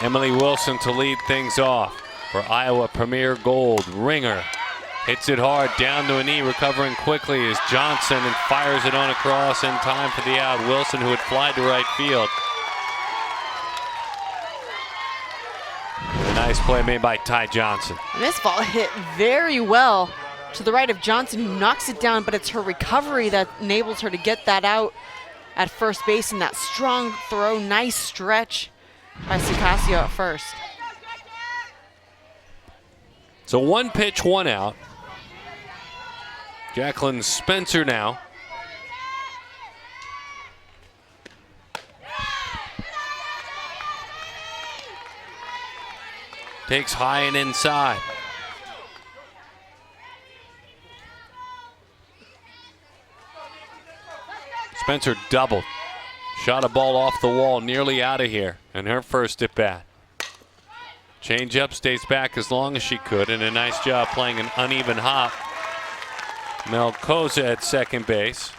Emily Wilson to lead things off for Iowa Premier Gold. Ringer hits it hard down to a knee, recovering quickly as Johnson and fires it on across in time for the out. Wilson, who had flied to right field. A nice play made by Ty Johnson. And this ball hit very well to the right of Johnson, who knocks it down, but it's her recovery that enables her to get that out at first base, and that strong throw, nice stretch by Sicasio at first. So 1 pitch, 1 out. Jacqueline Spencer now. Takes high and inside. Spencer doubled. Shot a ball off the wall, nearly out of here, and her first at bat. Change up, stays back as long as she could, and a nice job playing an uneven hop. Melcoza at second base.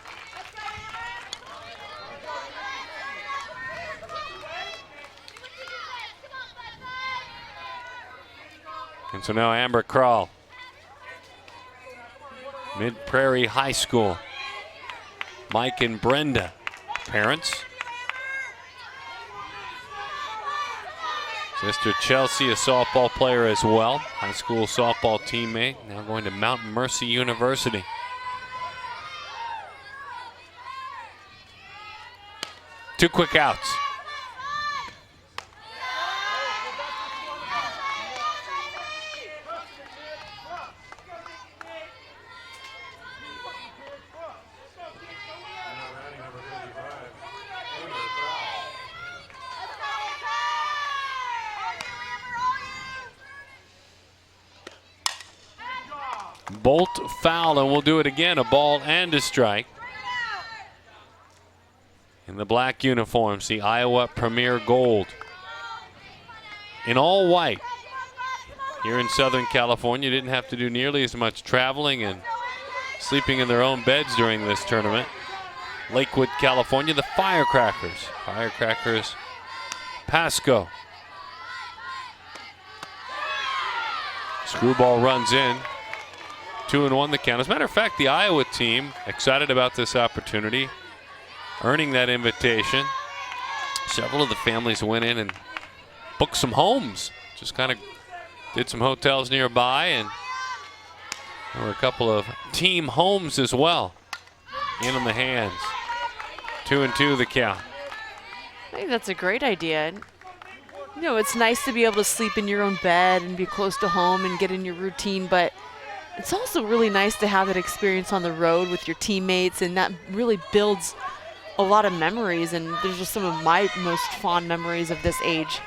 And so now Amber Krall, Mid-Prairie High School. Mike and Brenda, parents. Sister Chelsea, a softball player as well. High school softball teammate, now going to Mountain Mercy University. Two quick outs. Bolt foul, and we'll do it again. A ball and a strike. In the black uniforms, the Iowa Premier Gold. In all white. Here in Southern California, didn't have to do nearly as much traveling and sleeping in their own beds during this tournament. Lakewood, California, the Firecrackers. Firecrackers Pasco. Screwball runs in. 2-1 the count. As a matter of fact, the Iowa team excited about this opportunity, earning that invitation. Several of the families went in and booked some homes. Just kind of did some hotels nearby, and there were a couple of team homes as well. In on the hands. 2-2 the count. I think that's a great idea. You know, it's nice to be able to sleep in your own bed and be close to home and get in your routine, but it's also really nice to have that experience on the road with your teammates, and that really builds a lot of memories, and there's just some of my most fond memories of this age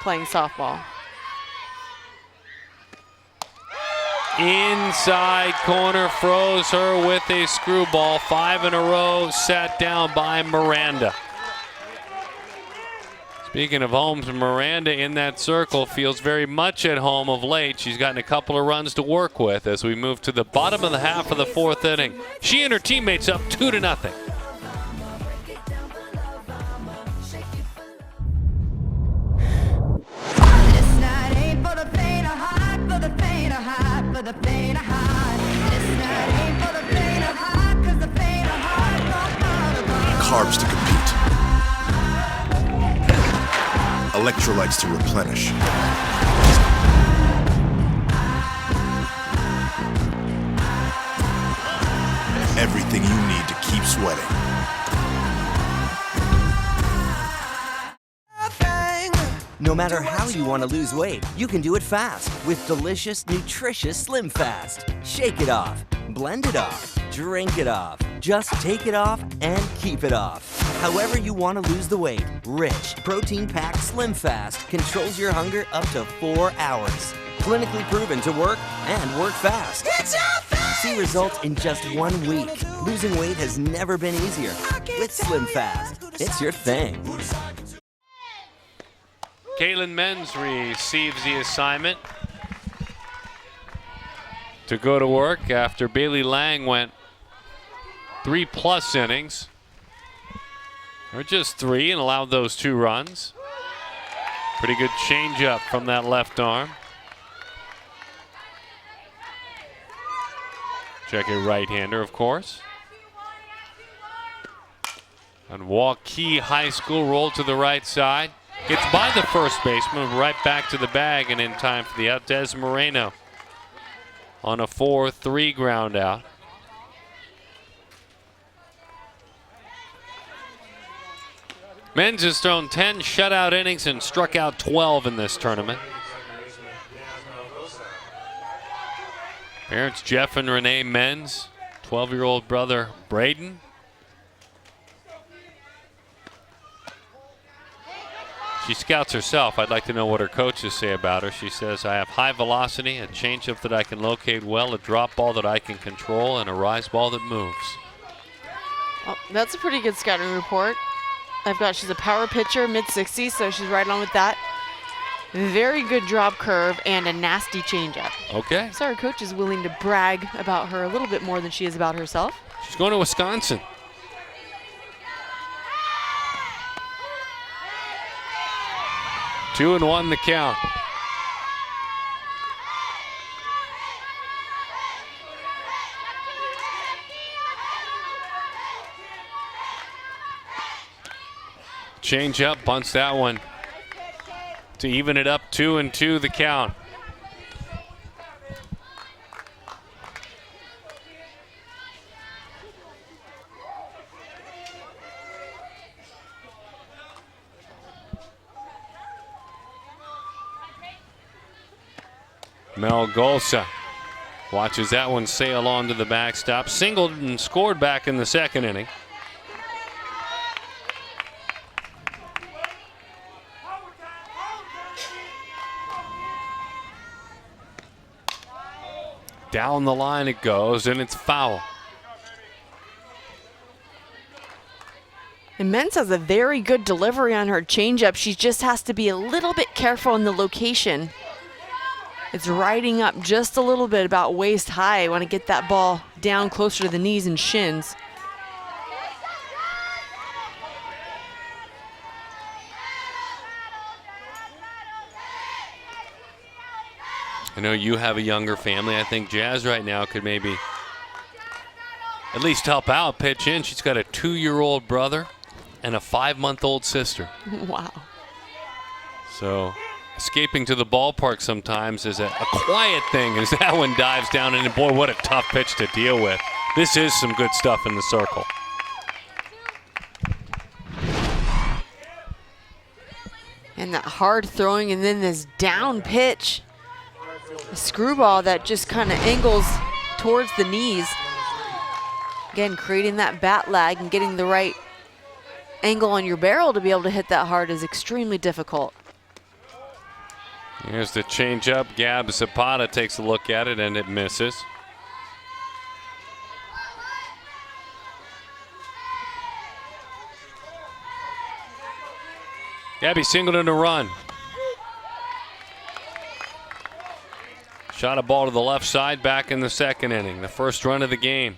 playing softball. Inside corner, froze her with a screwball. 5 in a row, sat down by Miranda. Speaking of homes, Miranda in that circle feels very much at home of late. She's gotten a couple of runs to work with as we move to the bottom of the half of the 4th inning. She and her teammates up 2-0. This night ain't for the faint of heart, for the faint of heart, for the faint of heart. This night ain't for the faint of heart, 'cause the faint of heart don't bother me. Carbs to compete. Electrolytes to replenish. Everything you need to keep sweating. No matter how you want to lose weight, you can do it fast with delicious, nutritious Slim Fast. Shake it off, blend it off, drink it off. Just take it off and keep it off. However you want to lose the weight, rich, protein-packed Slim Fast controls your hunger up to 4 hours. Clinically proven to work and work fast. See results in just 1 week. Losing weight has never been easier. With Slim Fast, it's your thing. Kaylin Menz receives the assignment to go to work after Bailey Lang went 3+ innings, or just 3, and allowed those 2 runs. Pretty good changeup from that left arm. Check a right-hander, of course. And Waukee High School rolled to the right side. Gets by the first baseman, right back to the bag, and in time for the out. Des Moreno on a 4-3 ground out. Menz has thrown 10 shutout innings and struck out 12 in this tournament. Parents Jeff and Renee Menz, 12-year-old brother Braden. She scouts herself. I'd like to know what her coaches say about her. She says, I have high velocity, a changeup that I can locate well, a drop ball that I can control, and a rise ball that moves. Oh, that's a pretty good scouting report. She's a power pitcher, mid-60s, so she's right on with that. Very good drop curve and a nasty changeup. Okay. So her coach is willing to brag about her a little bit more than she is about herself. She's going to Wisconsin. Two and one the count. change up, bunts that one to even it up 2-2 the count. Melgosa watches that one sail onto the backstop. Singled and scored back in the second inning. Down the line it goes, and it's foul. And Menz has a very good delivery on her changeup. She just has to be a little bit careful in the location. It's riding up just a little bit, about waist high. Want to get that ball down closer to the knees and shins. I know you have a younger family. I think Jazz right now could maybe at least help out, pitch in. She's got a 2-year-old brother and a 5-month-old sister. Wow. So escaping to the ballpark sometimes is a quiet thing as that one dives down, and boy, what a tough pitch to deal with. This is some good stuff in the circle. And that hard throwing, and then this down pitch. A screwball that just kind of angles towards the knees. Again, creating that bat lag and getting the right angle on your barrel to be able to hit that hard is extremely difficult. Here's the changeup. Gab Zapata takes a look at it, and it misses. Gabby singled in a run. Shot a ball to the left side back in the second inning. The first run of the game.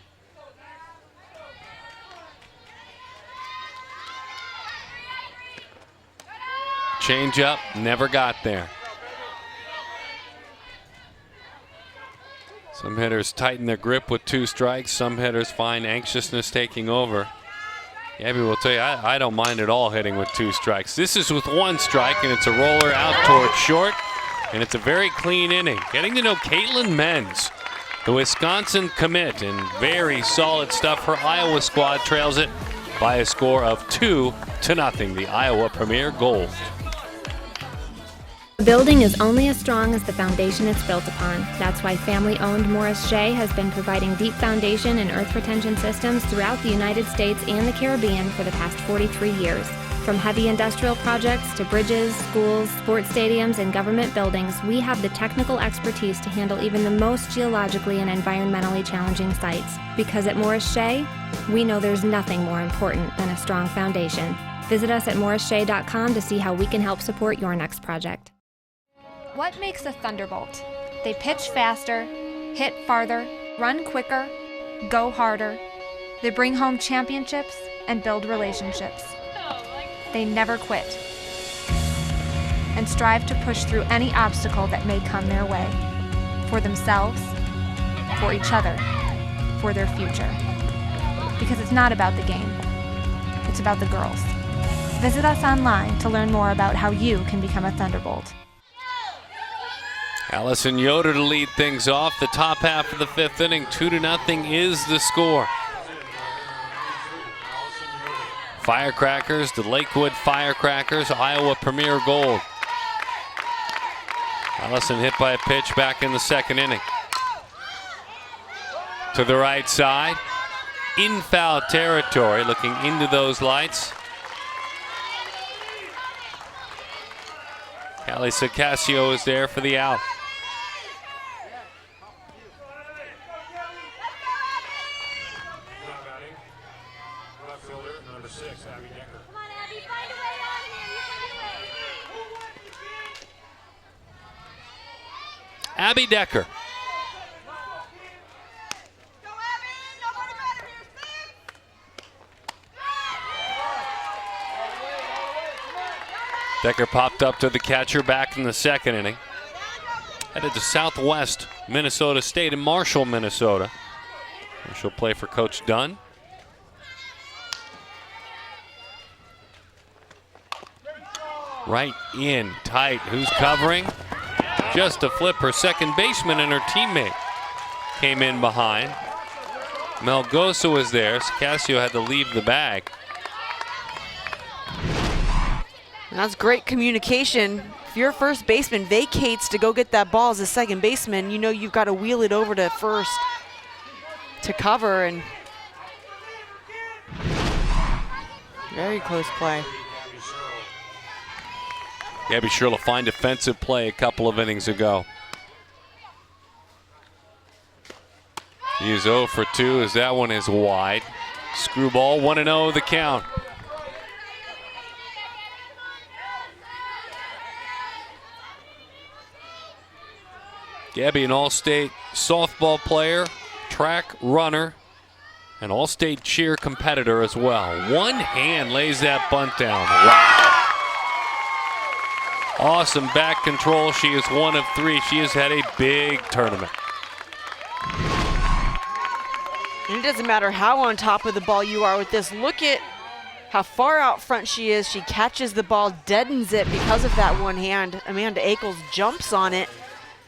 Changeup, never got there. Some hitters tighten their grip with 2 strikes. Some hitters find anxiousness taking over. Gabby will tell you, I don't mind at all hitting with 2 strikes. This is with 1 strike, and it's a roller out towards short, and it's a very clean inning. Getting to know Caitlin Menz, the Wisconsin commit, and very solid stuff. Her Iowa squad trails it by a score of 2-0, the Iowa Premier Gold. A building is only as strong as the foundation it's built upon. That's why family-owned Morris Shea has been providing deep foundation and earth retention systems throughout the United States and the Caribbean for the past 43 years. From heavy industrial projects to bridges, schools, sports stadiums, and government buildings, we have the technical expertise to handle even the most geologically and environmentally challenging sites. Because at Morris Shea, we know there's nothing more important than a strong foundation. Visit us at morrisshea.com to see how we can help support your next project. What makes a Thunderbolt? They pitch faster, hit farther, run quicker, go harder. They bring home championships and build relationships. They never quit and strive to push through any obstacle that may come their way, for themselves, for each other, for their future. Because it's not about the game, it's about the girls. Visit us online to learn more about how you can become a Thunderbolt. Allison Yoder to lead things off. The top half of the 5th inning, 2-0 is the score. Firecrackers, the Lakewood Firecrackers, Iowa Premier Gold. Allison hit by a pitch back in the second inning. To the right side, in foul territory, looking into those lights. Callie Sacasio is there for the out. Abby Decker. Decker popped up to the catcher back in the second inning. Headed to Southwest Minnesota State in Marshall, Minnesota, where she'll play for Coach Dunn. Right in tight. Who's covering? Just to flip her second baseman, and her teammate came in behind. Melgosa was there. Casio had to leave the bag. That's great communication. If your first baseman vacates to go get that ball as a second baseman, you know you've got to wheel it over to first to cover, and very close play. Gabby Sherrill, a fine defensive play a couple of innings ago. He is 0 for 2 as that one is wide. Screwball, 1-0 the count. Gabby, an all-state softball player, track runner, an all-state cheer competitor as well. One hand lays that bunt down. Wow. Awesome back control. She is 1 of 3. She has had a big tournament. And it doesn't matter how on top of the ball you are with this. Look at how far out front she is. She catches the ball, deadens it because of that one hand. Amanda Ackles jumps on it,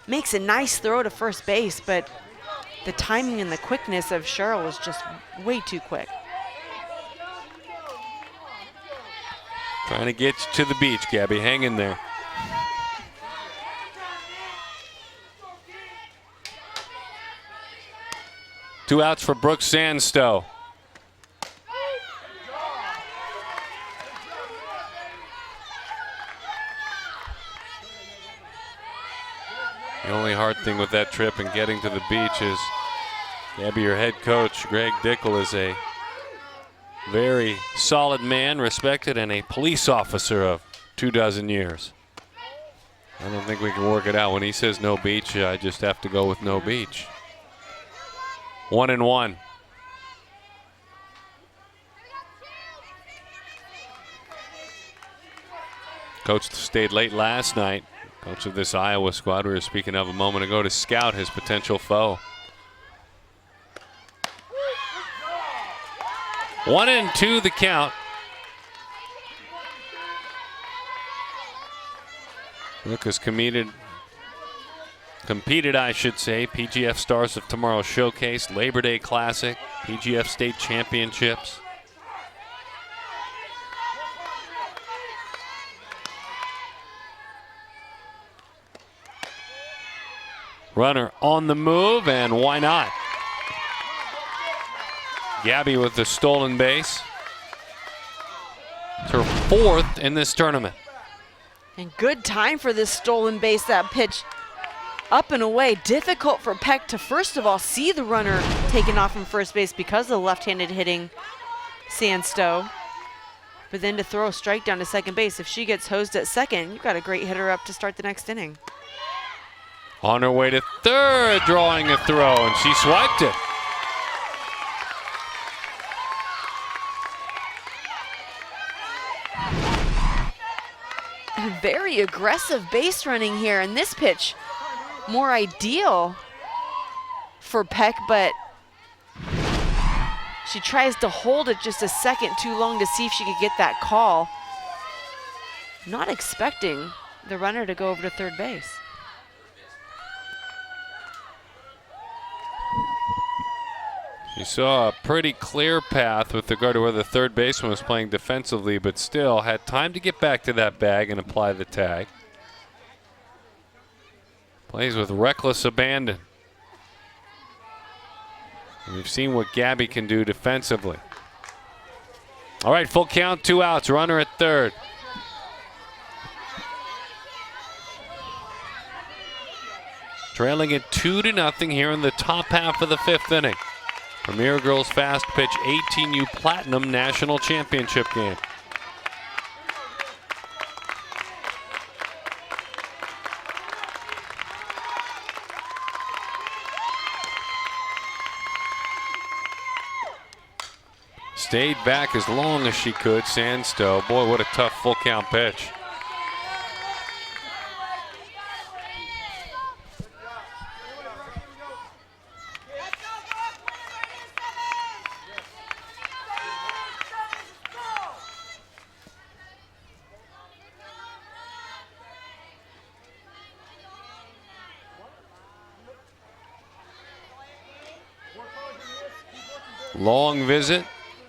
makes a nice throw to first base, but the timing and the quickness of Sherrill was just way too quick. Trying to get you to the beach, Gabby. Hang in there. Two outs for Brooke Sandstow. The only hard thing with that trip and getting to the beach is, Gabby, your head coach, Greg Dickel, is a very solid man, respected, and a police officer of 24 years. I don't think we can work it out. When he says no beach, I just have to go with no beach. 1-1. Coach stayed late last night. Coach of this Iowa squad we were speaking of a moment ago, to scout his potential foe. 1-2 the count. Brooke has competed, I should say, PGF Stars of Tomorrow Showcase, Labor Day Classic, PGF State Championships. Runner on the move, and why not? Gabby with the stolen base. It's her 4th in this tournament. And good time for this stolen base. That pitch up and away. Difficult for Peck to first of all see the runner taken off from first base because of the left-handed hitting Sandstow. But then to throw a strike down to second base. If she gets hosed at second, you've got a great hitter up to start the next inning. On her way to third, drawing a throw, and she swiped it. Very aggressive base running here, and this pitch more ideal for Peck, but she tries to hold it just a second too long to see if she could get that call. Not expecting the runner to go over to third base. She saw a pretty clear path with regard to where the third baseman was playing defensively, but still had time to get back to that bag and apply the tag. Plays with reckless abandon. And we've seen what Gabby can do defensively. All right, full count, 2 outs, runner at third. Trailing it 2-0 here in the top half of the 5th inning. Premier Girls Fast Pitch 18U Platinum National Championship game. Stayed back as long as she could, Sandstow. Boy, what a tough full count pitch. Long visit.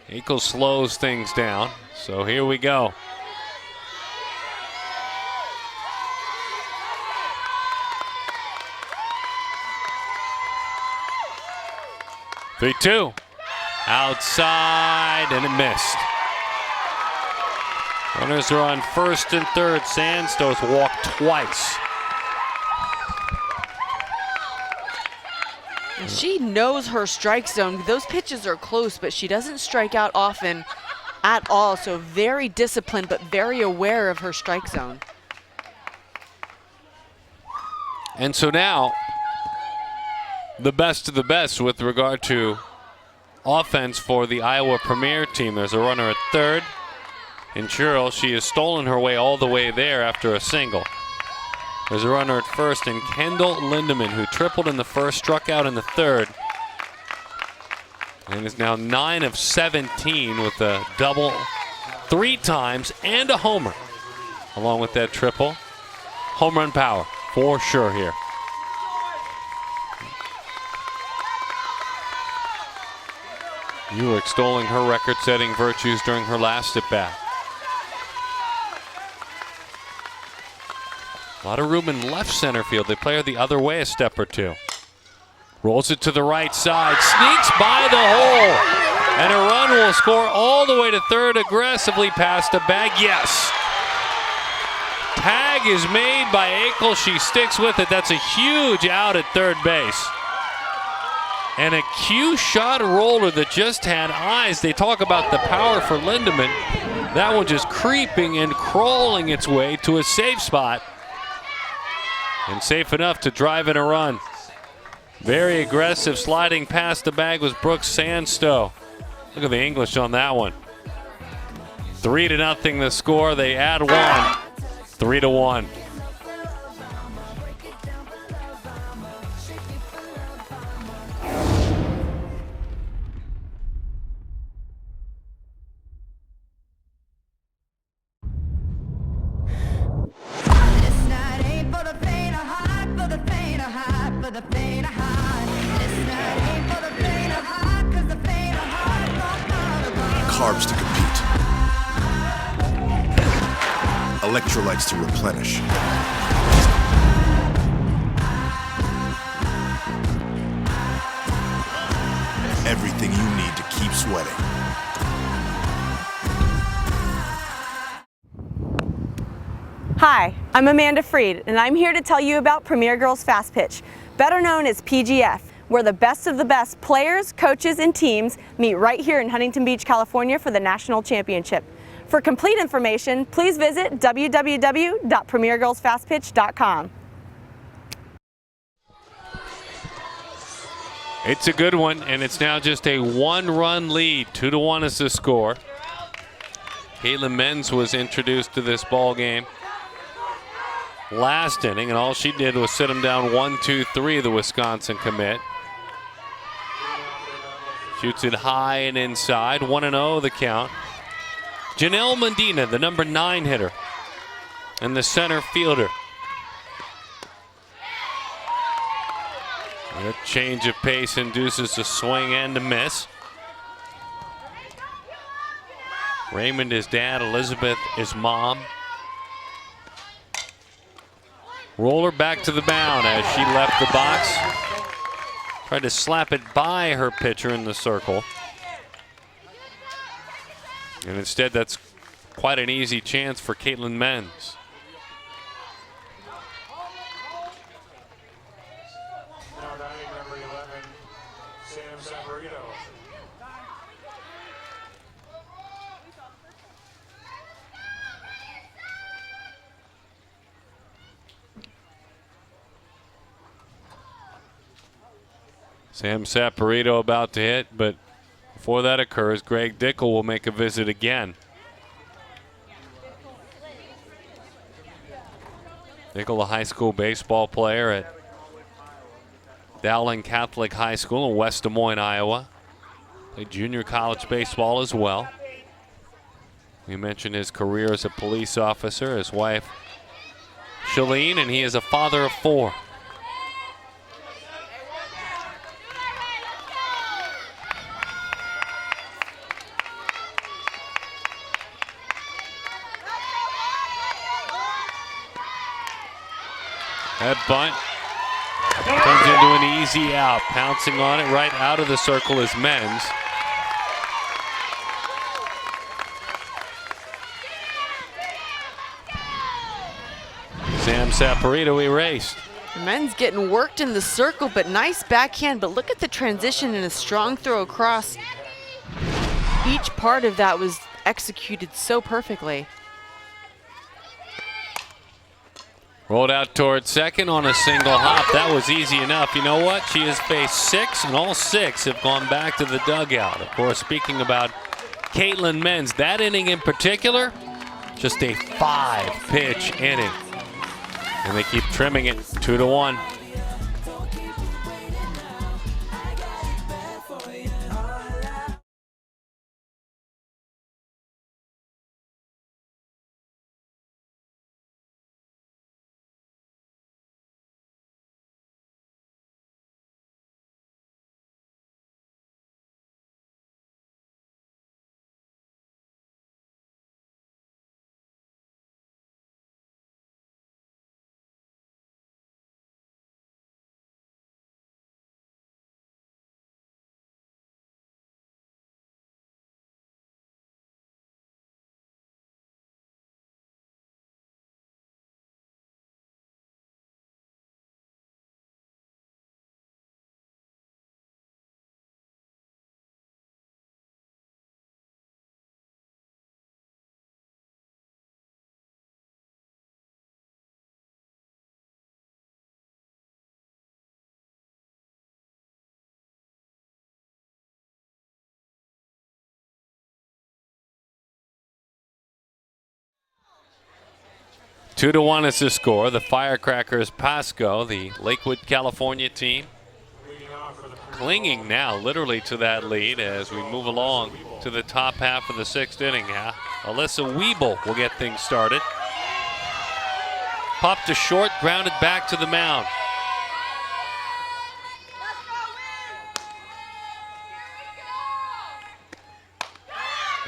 Akel slows things down. So here we go. Three-two. Outside, and it missed. Runners are on first and third. Sandsto's walked twice. She knows her strike zone. Those pitches are close, but she doesn't strike out often at all. So very disciplined, but very aware of her strike zone. And so now, the best of the best with regard to offense for the Iowa Premier team. There's a runner at third. And Churl, she has stolen her way all the way there after a single. There's a runner at first, and Kendall Lindemann, who tripled in the first, struck out in the third, and is now 9 of 17 with a double 3 times and a homer, along with that triple. Home run power for sure here. You were extolling her record-setting virtues during her last at-bat. A lot of room in left center field. They play her the other way a step or two. Rolls it to the right side, sneaks by the hole, and a run will score all the way to third, aggressively past the bag. Yes. Tag is made by Akel. She sticks with it. That's a huge out at third base. And a cue shot roller that just had eyes. They talk about the power for Lindemann. That one just creeping and crawling its way to a safe spot. And safe enough to drive in a run. Very aggressive, sliding past the bag was Brooks Sandsto. Look at the English on that one. 3-0 the score. They add one. 3-1. Carbs to compete. Electrolytes to replenish. Everything you need to keep sweating. Hi, I'm Amanda Freed, and I'm here to tell you about Premier Girls Fast Pitch, better known as PGF, where the best of the best players, coaches, and teams meet right here in Huntington Beach, California for the National Championship. For complete information, please visit www.premiergirlsfastpitch.com. It's a good one, and it's now just a 1-run lead. 2-1 is the score. Caitlin Menz was introduced to this ball game last inning, and all she did was sit them down 1-2-3, the Wisconsin commit. Shoots it high and inside. 1-0 the count. Janelle Medina, the number 9 hitter, and the center fielder. And a change of pace induces a swing and a miss. Raymond is dad, Elizabeth is mom. Roller back to the mound as she left the box. Tried to slap it by her pitcher in the circle. And instead, that's quite an easy chance for Caitlin Menz. Now batting number 11, Sam Saporito. Sam Saporito about to hit, but before that occurs, Greg Dickel will make a visit again. Dickel, a high school baseball player at Dowling Catholic High School in West Des Moines, Iowa. Played junior college baseball as well. We mentioned his career as a police officer, his wife Shalene, and he is a father of 4. That bunt turns into an easy out. Pouncing on it right out of the circle is Men's. Sam Saporito erased. Men's getting worked in the circle, but nice backhand. But look at the transition and a strong throw across. Each part of that was executed so perfectly. Rolled out towards second on a single hop. That was easy enough. You know what? She has faced 6, and all 6 have gone back to the dugout. Of course, speaking about Caitlin Men's, that inning in particular, just a 5-pitch inning. And they keep trimming it 2-1. Two to 1 is the score. The Firecrackers Pasco, the Lakewood, California team, clinging now literally to that lead as we move along to the top half of the 6th inning. Alyssa Weeble will get things started. Popped to short, grounded back to the mound.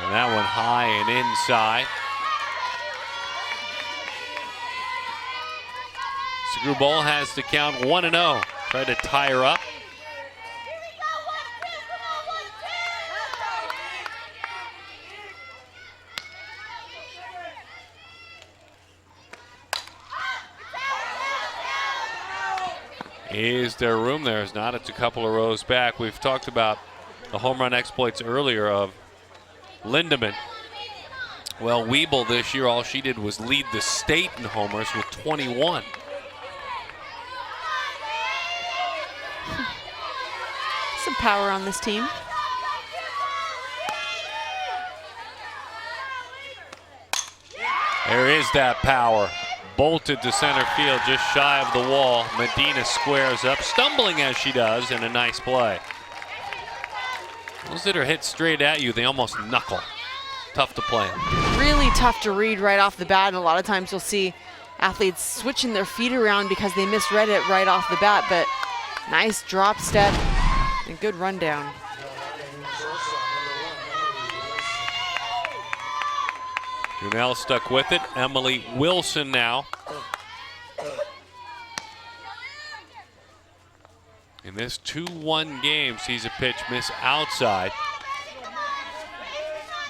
And that one high and inside. Screwball has to count 1-0. Try to tie her up. Is there room? There is not. It's a couple of rows back. We've talked about the home run exploits earlier of Lindemann. Well, Weeble this year, all she did was lead the state in homers with 21. Some power on this team. There is that power. Bolted to center field, just shy of the wall. Medina squares up, stumbling as she does, in a nice play. Those that are hit straight at you, they almost knuckle. Tough to play. Really tough to read right off the bat, and a lot of times you'll see athletes switching their feet around because they misread it right off the bat, but nice drop step and good rundown. Junelle stuck with it. Emily Wilson now. In this 2-1 game, sees a pitch miss outside.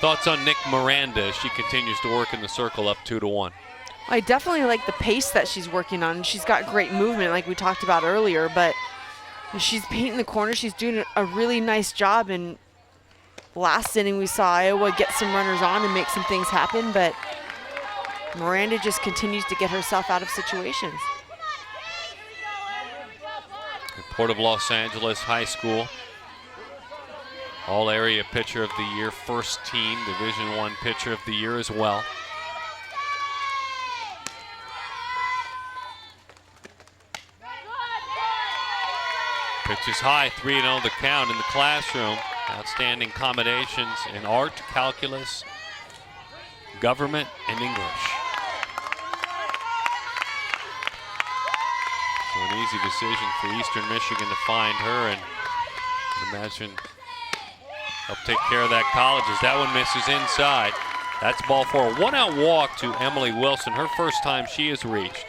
Thoughts on Nick Miranda as she continues to work in the circle up 2-1? I definitely like the pace that she's working on. She's got great movement like we talked about earlier, but she's painting the corner. She's doing a really nice job. And last inning we saw Iowa get some runners on and make some things happen, but Miranda just continues to get herself out of situations. The Port of Los Angeles High School All-Area Pitcher of the Year, first team Division I Pitcher of the Year as well. Pitch is high, 3-0 the count in the classroom. Outstanding combinations in art, calculus, government, and English. So an easy decision for Eastern Michigan to find her, and imagine help take care of that college as that one misses inside. That's ball 4. 1-out walk to Emily Wilson, her first time she has reached.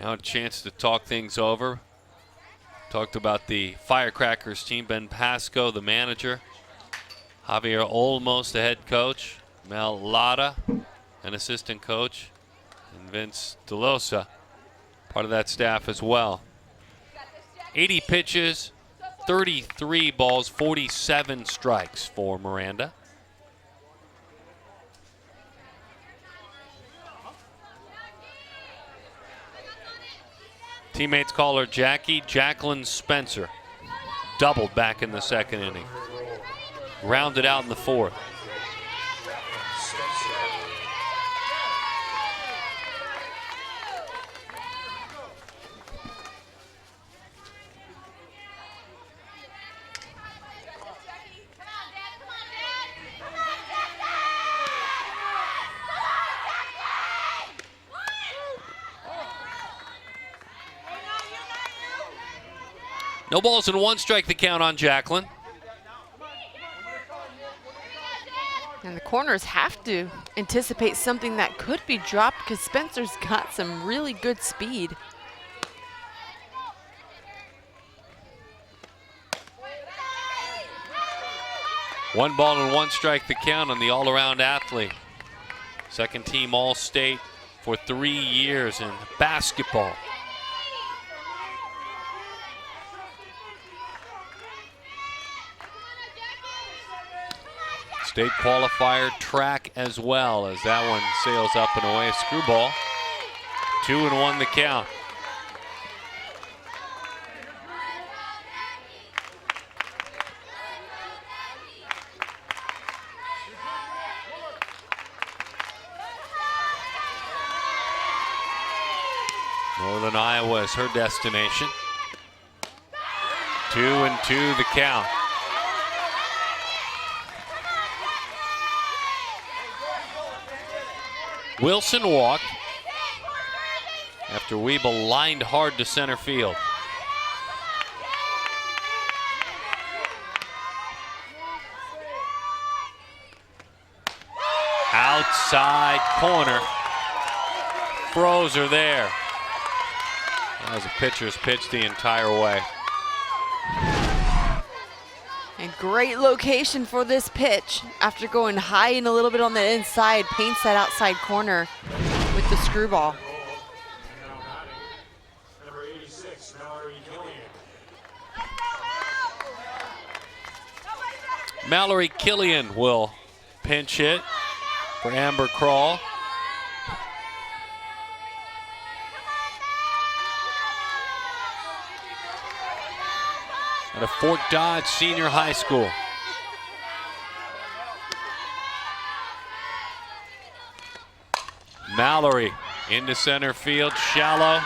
Now a chance to talk things over. Talked about the Firecrackers team. Ben Pasco, the manager. Javier Olmos, the head coach. Mel Lara, an assistant coach. And Vince DeLosa, part of that staff as well. 80 pitches, 33 balls, 47 strikes for Miranda. Teammates call her Jackie. Jacqueline Spencer doubled back in the second inning. Rounded out in the fourth. No balls and one strike, the count on Jacqueline. And the corners have to anticipate something that could be dropped because Spencer's got some really good speed. One ball and one strike, the count on the all-around athlete. Second team All-State for 3 years in basketball. State qualifier track as well, as that one sails up and away. Screwball. 2-1 the count. Northern Iowa is her destination. 2-2 the count. Wilson walked after Weeble lined hard to center field. Outside corner. Froze her there. That was a pitcher's pitch the entire way. And great location for this pitch. After going high and a little bit on the inside, paints that outside corner with the screwball. Number 86, Mallory Killian. Mallory Killian will pinch hit for Amber Crawl. At a Fort Dodge Senior High School. Mallory into center field, shallow,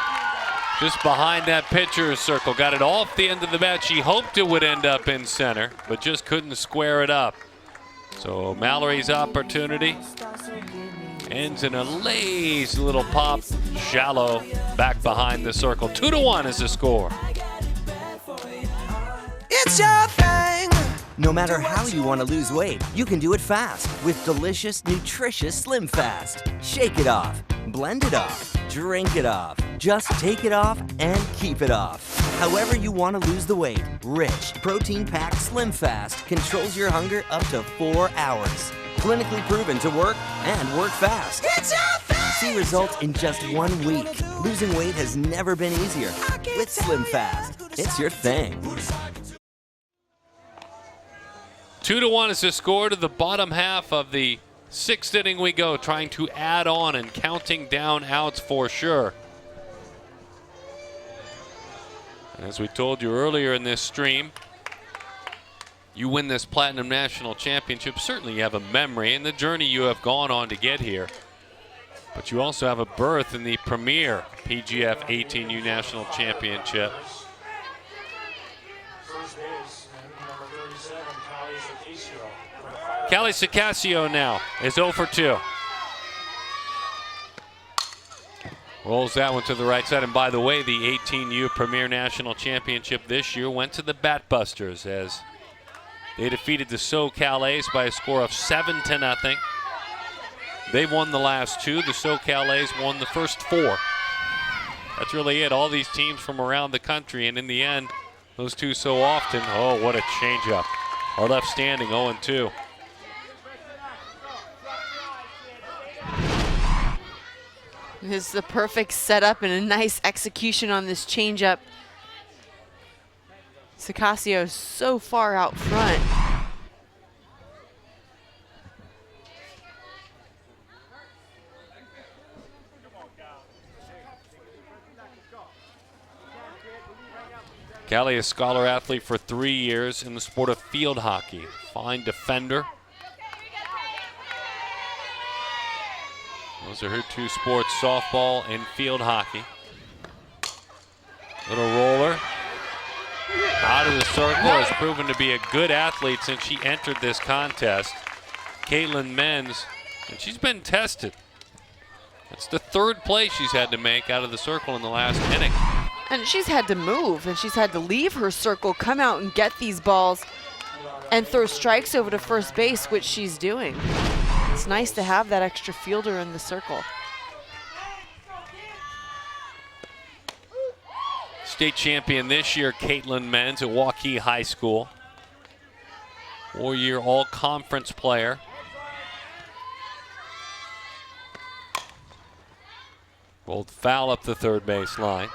just behind that pitcher's circle. Got it off the end of the bat. She hoped it would end up in center, but just couldn't square it up. So Mallory's opportunity ends in a lazy little pop, shallow, back behind the circle. 2-1 is the score. It's your thing. No matter how you want to lose weight, you can do it fast with delicious, nutritious Slim Fast. Shake it off, blend it off, drink it off. Just take it off and keep it off. However you want to lose the weight, rich, protein-packed Slim Fast controls your hunger up to 4 hours. Clinically proven to work and work fast. It's your thing. See results in just 1 week. Losing weight has never been easier. With Slim Fast, it's your thing. 2-1 is the score. To the bottom half of the 6th inning we go, trying to add on and counting down outs for sure. And as we told you earlier in this stream, you win this Platinum National Championship, certainly you have a memory in the journey you have gone on to get here. But you also have a berth in the premier PGF 18U National Championship. First base, number 37, Callie Sicasio now is 0 for 2. Rolls that one to the right side. And by the way, the 18U Premier National Championship this year went to the Batbusters as they defeated the SoCal A's by a score of 7-0. They've won the last 2. The SoCal A's won the first 4. That's really it. All these teams from around the country, and in the end, those two so often. Oh, what a changeup. Our left standing 0-2. This is the perfect setup and a nice execution on this changeup. Sicasio is so far out front. Callie, a scholar athlete for 3 years in the sport of field hockey. Fine defender. Those are her two sports, softball and field hockey. Little roller. Out of the circle, has proven to be a good athlete since she entered this contest. Caitlin Menz, and she's been tested. That's the third play she's had to make out of the circle in the last inning. And she's had to move, and she's had to leave her circle, come out and get these balls, and throw strikes over to first base, which she's doing. It's nice to have that extra fielder in the circle. State champion this year, Caitlin Menz at Waukee High School. 4-year all-conference player. Rolled foul up the third base line.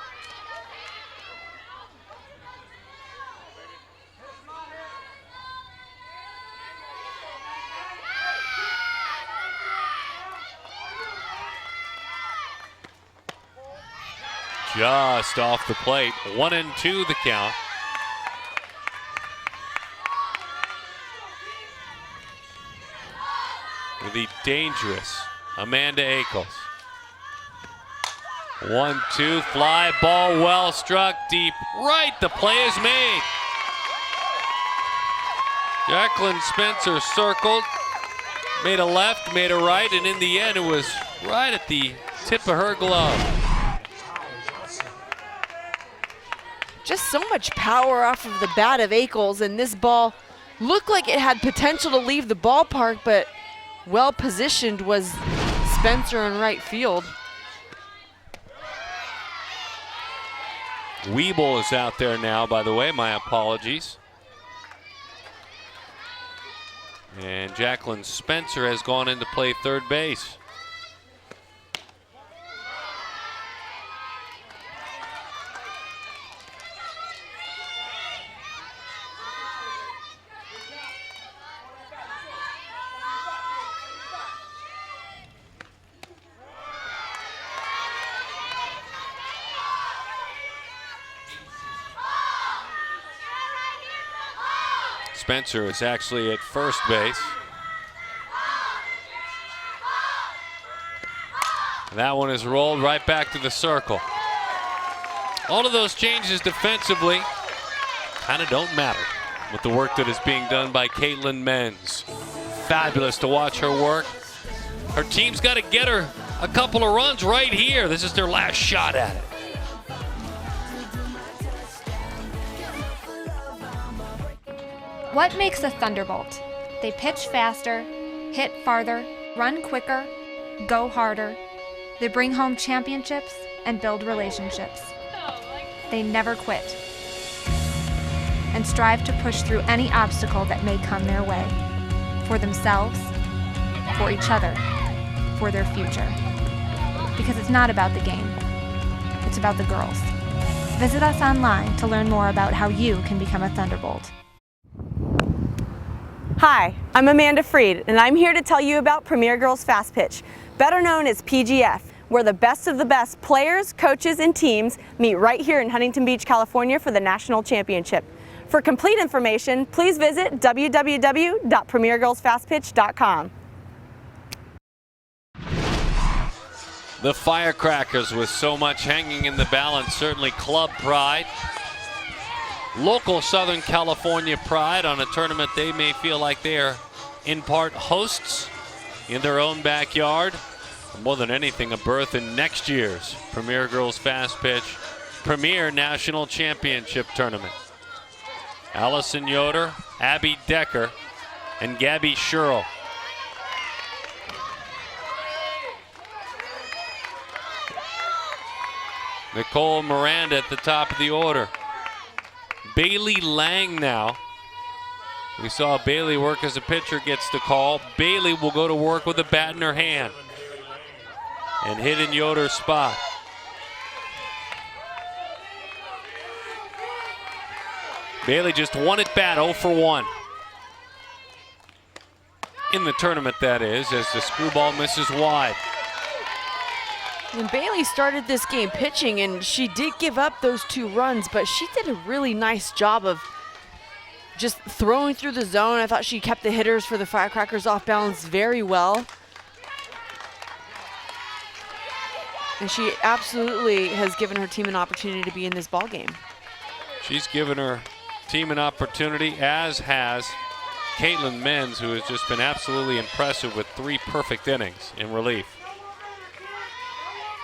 Just off the plate, 1-2 the count. With the dangerous Amanda Akels. 1-2, fly ball well struck deep right. The play is made. Jacqueline Spencer circled, made a left, made a right, and in the end it was right at the tip of her glove. Just so much power off of the bat of Akels, and this ball looked like it had potential to leave the ballpark, but well positioned was Spencer in right field. Weeble is out there now, by the way, my apologies. And Jacqueline Spencer has gone in to play third base. Spencer is actually at first base. That one is rolled right back to the circle. All of those changes defensively kind of don't matter with the work that is being done by Caitlin Menz. Fabulous to watch her work. Her team's got to get her a couple of runs right here. This is their last shot at it. What makes a Thunderbolt? They pitch faster, hit farther, run quicker, go harder. They bring home championships and build relationships. They never quit and strive to push through any obstacle that may come their way, for themselves, for each other, for their future. Because it's not about the game, it's about the girls. Visit us online to learn more about how you can become a Thunderbolt. Hi, I'm Amanda Freed, and I'm here to tell you about Premier Girls Fast Pitch, better known as PGF, where the best of the best players, coaches, and teams meet right here in Huntington Beach, California for the national championship. For complete information, please visit www.premiergirlsfastpitch.com. The Firecrackers with so much hanging in the balance, certainly club pride. Local Southern California pride on a tournament they may feel like they are in part hosts in their own backyard. More than anything, a berth in next year's Premier Girls Fast Pitch Premier National Championship Tournament. Allison Yoder, Abby Decker, and Gabby Sherrill. Nicole Miranda at the top of the order. Bailey Lang now. We saw Bailey work as a pitcher, gets the call. Bailey will go to work with a bat in her hand and hit in Yoder's spot. Bailey just one at bat, 0 for 1. In the tournament, that is, as the screwball misses wide. And Bailey started this game pitching, and she did give up those 2 runs, but she did a really nice job of just throwing through the zone. I thought she kept the hitters for the Firecrackers off balance very well. And she absolutely has given her team an opportunity to be in this ball game. She's given her team an opportunity, as has Caitlin Menz, who has just been absolutely impressive with 3 perfect innings in relief.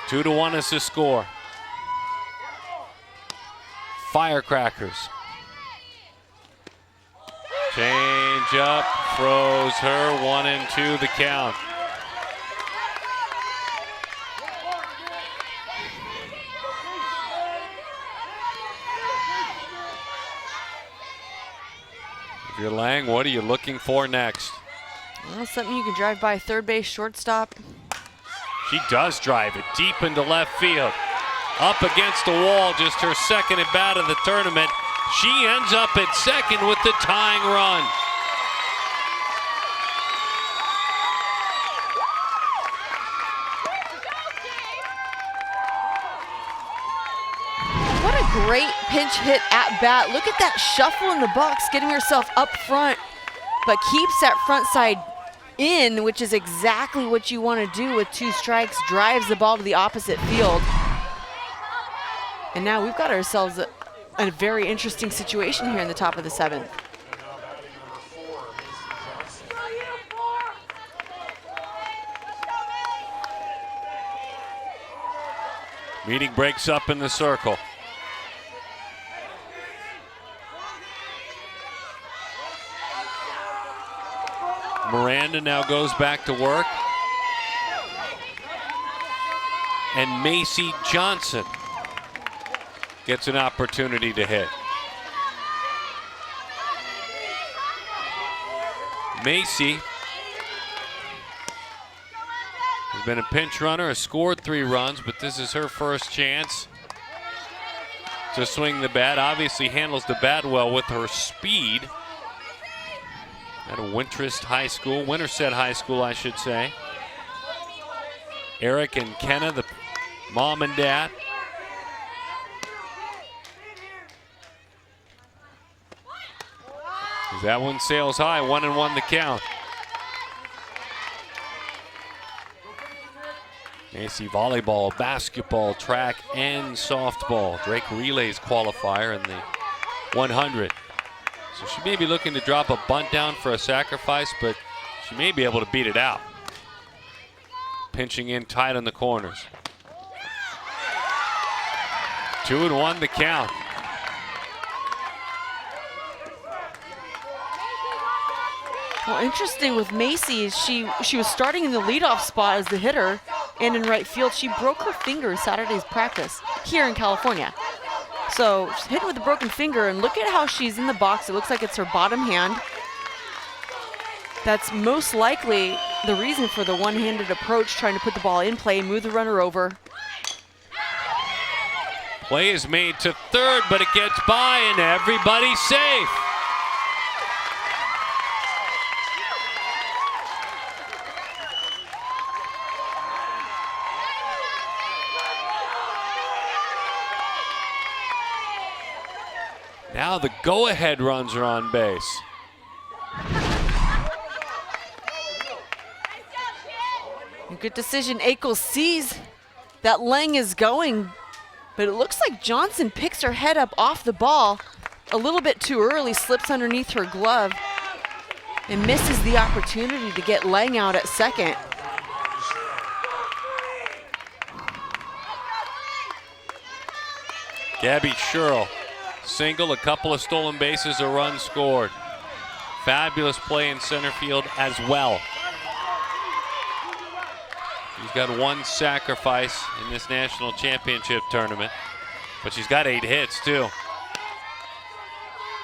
2-1 is the score. Firecrackers. Change up, throws her, 1-2 the count. If you're Lang, what are you looking for next? Well, something you can drive by third base, shortstop. She does drive it deep into left field. Up against the wall, just her second at bat of the tournament. She ends up at second with the tying run. What a great pinch hit at bat. Look at that shuffle in the box, getting herself up front, but keeps that front side in, which is exactly what you want to do with 2 strikes, drives the ball to the opposite field. And now we've got ourselves a very interesting situation here in the top of the 7th. Meeting breaks up in the circle. Miranda now goes back to work. And Macy Johnson gets an opportunity to hit. Macy has been a pinch runner, has scored 3 runs, but this is her first chance to swing the bat. Obviously handles the bat well with her speed. At Winterset High School, I should say. Eric and Kenna, the mom and dad. As that one sails high, 1-1 the count. Macy volleyball, basketball, track, and softball. Drake relays qualifier in the 100. So she may be looking to drop a bunt down for a sacrifice, but she may be able to beat it out. Pinching in tight on the corners. 2-1 the count. Well, interesting with Macy is she was starting in the leadoff spot as the hitter and in right field. She broke her finger in Saturday's practice here in California. So she's hitting with a broken finger, and look at how she's in the box. It looks like it's her bottom hand. That's most likely the reason for the one-handed approach, trying to put the ball in play, move the runner over. Play is made to third, but it gets by, and everybody's safe. Now the go-ahead runs are on base. Good decision. Akel sees that Lang is going, but it looks like Johnson picks her head up off the ball a little bit too early, slips underneath her glove, and misses the opportunity to get Lang out at second. Gabby Sherrill, single, a couple of stolen bases, a run scored. Fabulous play in center field as well. She She's got one sacrifice in this national championship tournament, but she's got 8 hits too.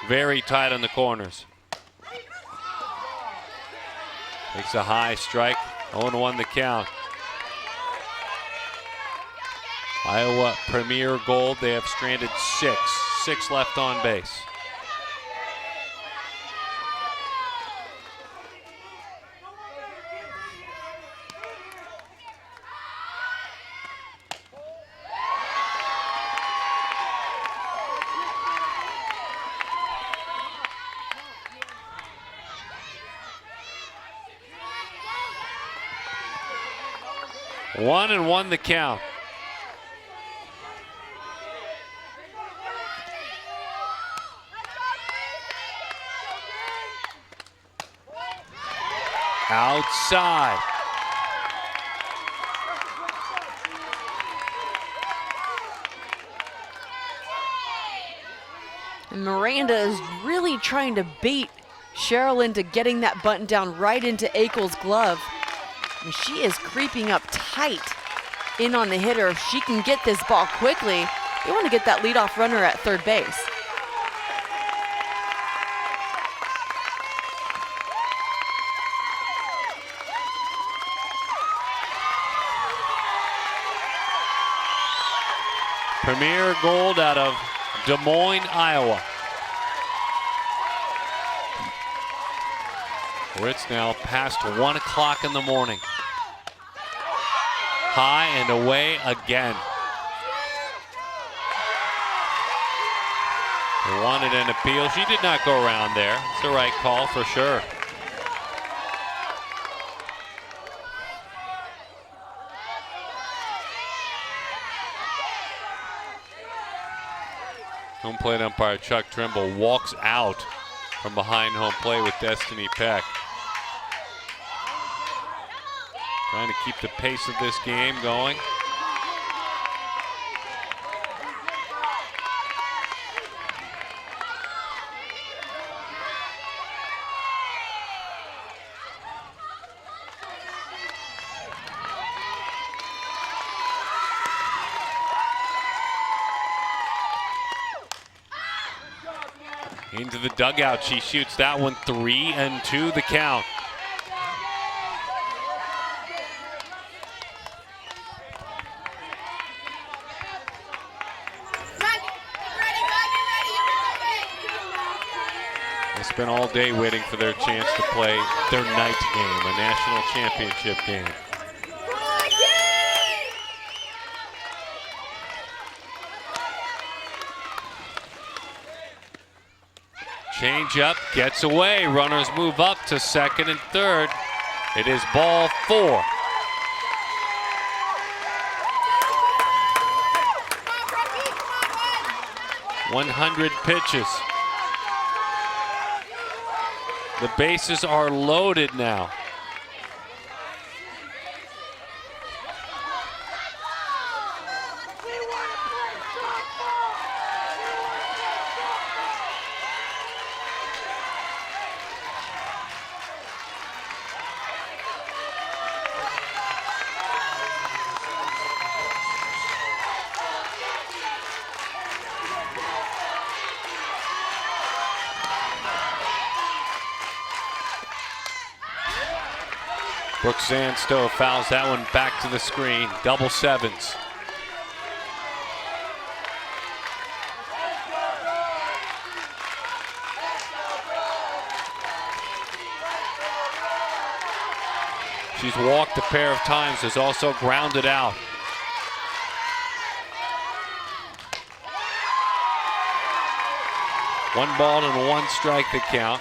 Very tight on the corners. Takes a high strike, 0-1 the count. Iowa Premier Gold, they have stranded 6 left on base. One and one the count. Outside. And Miranda is really trying to bait Cheryl into getting that button down right into Akel's glove. And she is creeping up tight in on the hitter. If she can get this ball quickly, they want to get that leadoff runner at third base. Premier Gold out of Des Moines, Iowa. Where it's now past 1 o'clock in the morning. High and away again. They wanted an appeal. She did not go around there. It's the right call for sure. Home plate umpire Chuck Trimble walks out from behind home plate with Destiny Peck. Trying to keep the pace of this game going. Into the dugout, she shoots that one. 3-2 the count. They spent all day waiting for their chance to play their night game, a national championship game. Change up, gets away. Runners move up to second and third. It is ball 4. .100 pitches. The bases are loaded now. Brooke Sandstove fouls that one back to the screen. Double 7s. She's walked a pair of times, has also grounded out. One ball and 1 strike the count.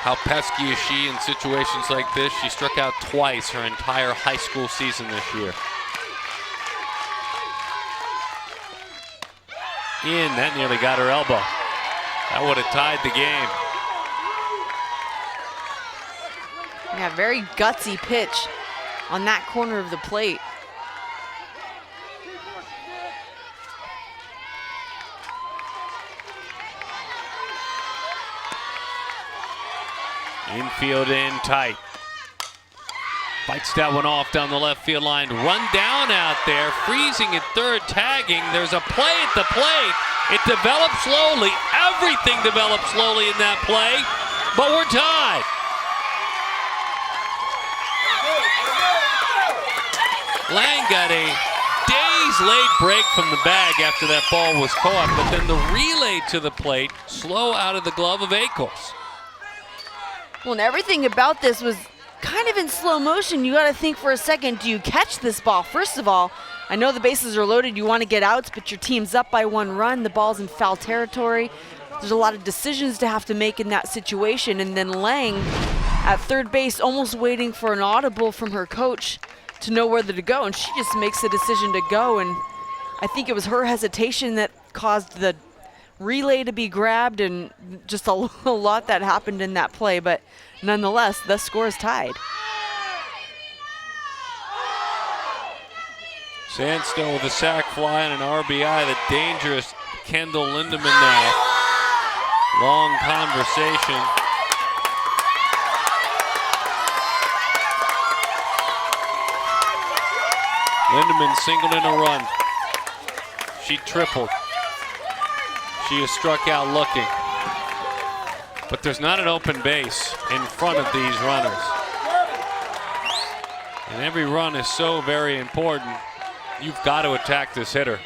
How pesky is she in situations like this? She struck out twice her entire high school season this year. In, that nearly got her elbow. That would have tied the game. Yeah, very gutsy pitch on that corner of the plate. Infield in tight. Fights that one off down the left field line. Run down out there, freezing at third, tagging. There's a play at the plate. It develops slowly. Everything develops slowly in that play, but we're tied. Lang got a days late break from the bag after that ball was caught, but then the relay to the plate, slow out of the glove of Akels. Well, and everything about this was kind of in slow motion. You got to think for a second, do you catch this ball? First of all, I know the bases are loaded, you want to get outs, but your team's up by 1 run, the ball's in foul territory. There's a lot of decisions to have to make in that situation, and then Lang at third base almost waiting for an audible from her coach to know whether to go, and she just makes a decision to go, and I think it was her hesitation that caused the relay to be grabbed, and just a lot that happened in that play, but nonetheless, the score is tied. Sandstone with a sac fly and an RBI, the dangerous Kendall Lindemann now. Long conversation. Lindemann singled in a run. She tripled. She is struck out looking. But there's not an open base in front of these runners. And every run is so very important. You've got to attack this hitter.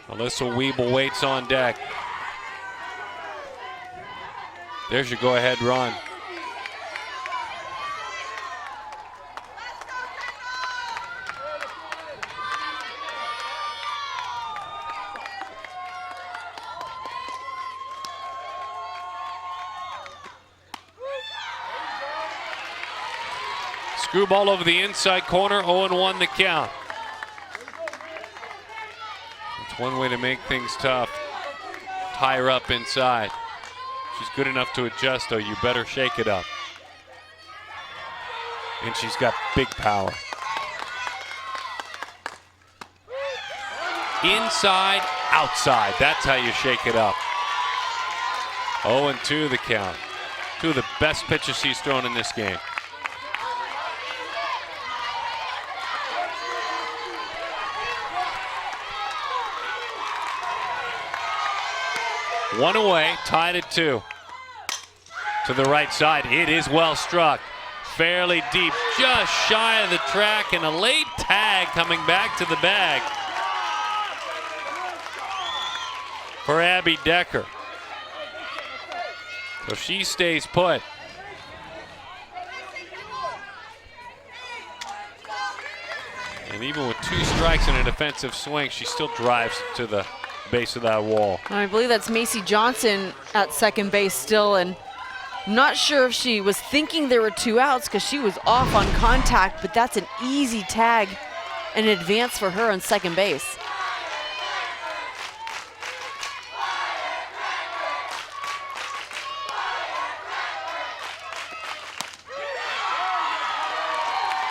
Alyssa Weeble waits on deck. There's your go-ahead run. Screwball over the inside corner, 0-1 the count. It's one way to make things tough. Tie her up inside. She's good enough to adjust, though. You better shake it up. And she's got big power. Inside, outside. That's how you shake it up. 0-2 the count. Two of the best pitches she's thrown in this game. One away, tied at 2. To the right side, it is well struck. Fairly deep, just shy of the track, and a late tag coming back to the bag for Abby Decker. So she stays put. And even with 2 strikes and a defensive swing, she still drives to the base of that wall. I believe that's Macy Johnson at second base still, and I'm not sure if she was thinking there were 2 outs because she was off on contact, but that's an easy tag and advance for her on second base.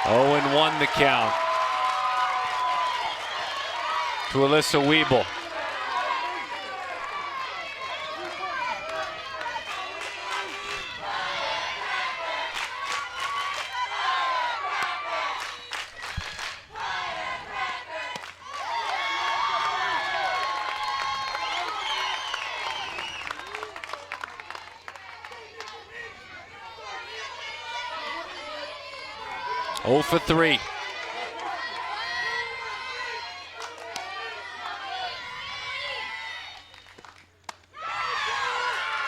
Oh, and 1 the count to Alyssa Weeble. Oh for 3.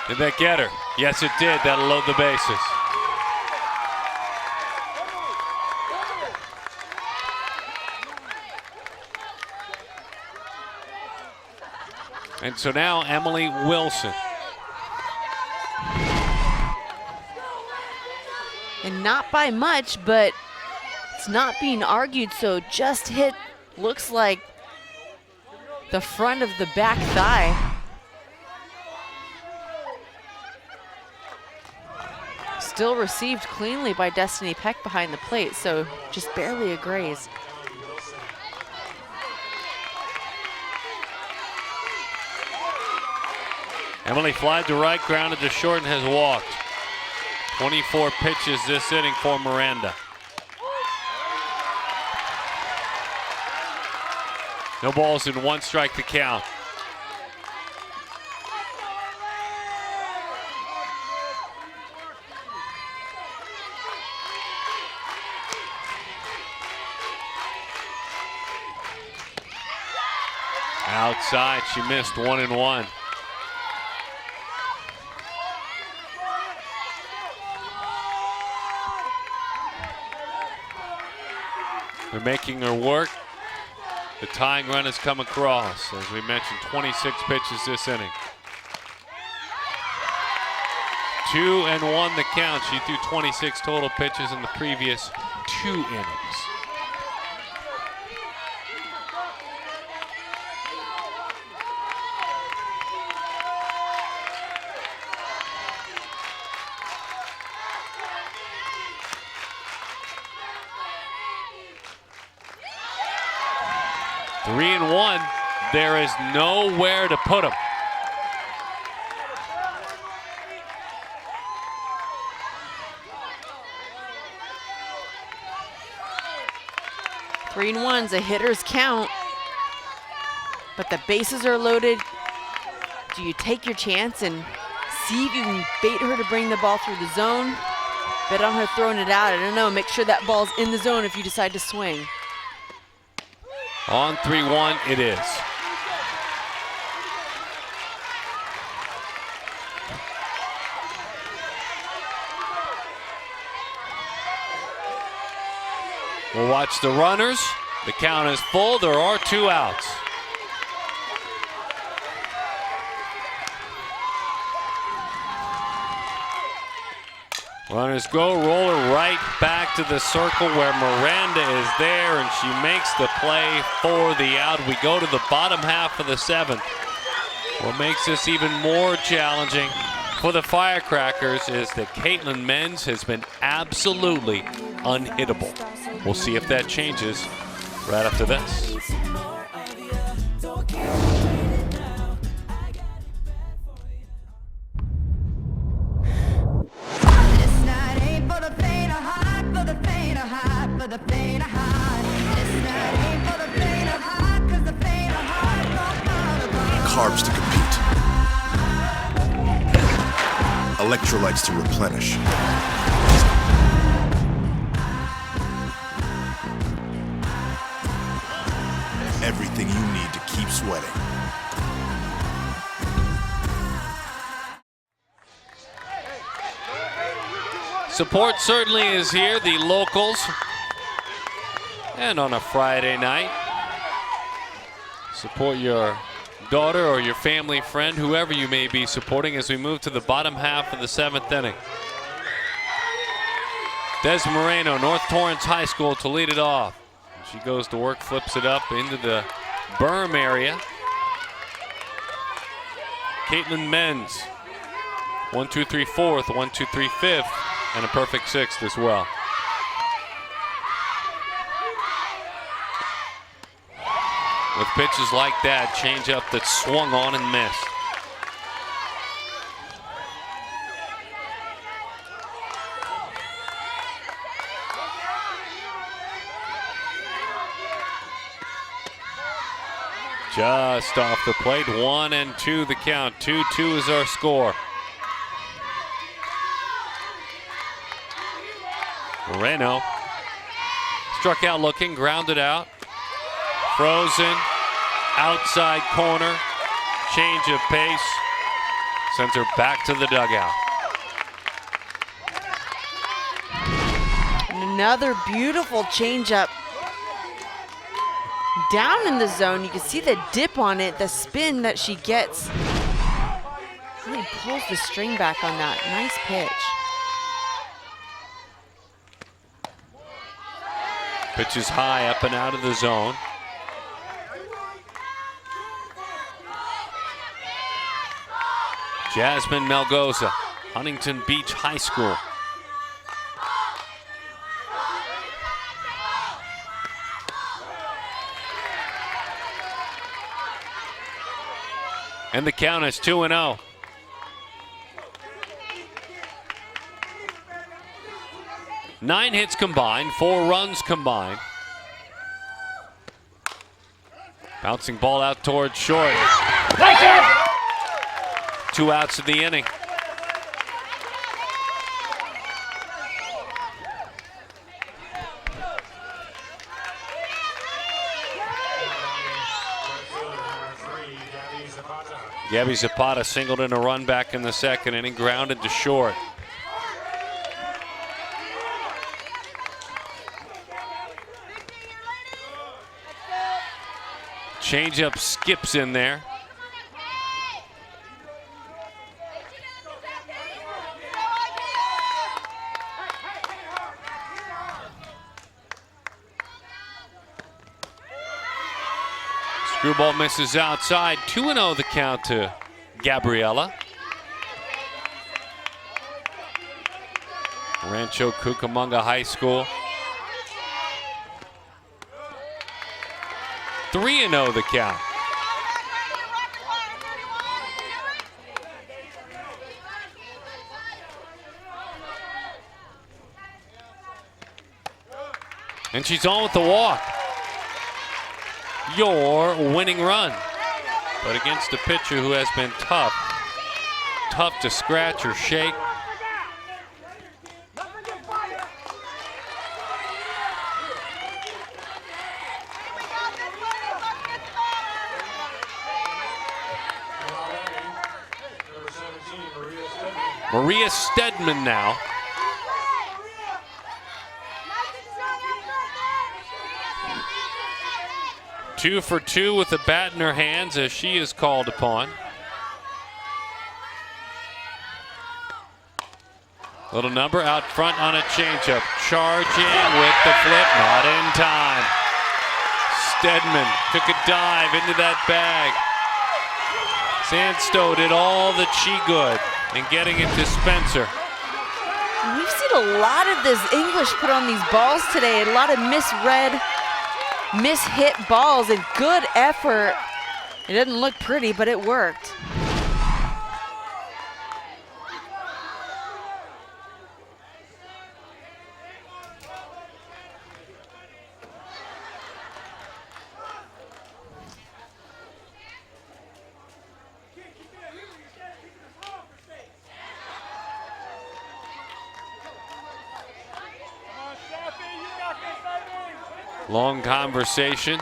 Did that get her? Yes, it did. That'll load the bases. And so now Emily Wilson. And not by much, but it's not being argued, so just hit, looks like, the front of the back thigh. Still received cleanly by Destiny Peck behind the plate, so just barely a graze. Emily flied to right, grounded to short, and has walked. 24 pitches this inning for Miranda. No balls and 1 strike to count. Outside, she missed 1-1. They're making her work. The tying run has come across. As we mentioned, 26 pitches this inning. 2-1 the count. She threw 26 total pitches in the previous 2 innings. Three and one, there is nowhere to put them. Three and one's a hitter's count, but the bases are loaded. Do you take your chance and see if you can bait her to bring the ball through the zone? Bet on her throwing it out. I don't know. Make sure that ball's in the zone if you decide to swing. On 3-1, it is. We'll watch the runners. The count is full. There are 2 outs. Runners go, roll her right back to the circle where Miranda is there, and she makes the play for the out. We go to the bottom half of the 7th. What makes this even more challenging for the Firecrackers is that Caitlin Menz has been absolutely unhittable. We'll see if that changes right after this. Carbs to compete. Electrolytes to replenish. Everything you need to keep sweating. Support certainly is here, the locals. And on a Friday night, support your daughter or your family friend, whoever you may be supporting, as we move to the bottom half of the 7th inning. Des Moreno, North Torrance High School, to lead it off. She goes to work, flips it up into the berm area. Caitlin Menz, 1-2-3 4th, 1-2-3 5th, and a perfect 6th as well. With pitches like that, change up that swung on and missed. Just off the plate, 1-2 the count. 2-2 is our score. Moreno struck out looking, grounded out. Frozen, outside corner, change of pace, sends her back to the dugout. Another beautiful changeup. Down in the zone, you can see the dip on it, the spin that she gets. Really pulls the string back on that. Nice pitch. Pitch is high, up and out of the zone. Jasmine Melgoza, Huntington Beach High School. And the count is 2-0. 9 hits combined, 4 runs combined. Bouncing ball out towards short. 2 outs of the inning. Gabby Zapata singled in a run back in the second inning, grounded to short. Changeup skips in there. Screwball misses outside. 2-0 the count to Gabriella. Rancho Cucamonga High School. 3-0 the count. And she's on with the walk. Your winning run. But against a pitcher who has been tough to scratch or shake. Maria Stedman now. Two for 2 with the bat in her hands as she is called upon. Little number out front on a changeup. Charging with the flip, not in time. Stedman took a dive into that bag. Sandstow did all that she could in getting it to Spencer. We've seen a lot of this English put on these balls today. A lot of misread, mishit balls and good effort. It didn't look pretty, but it worked. Long conversation.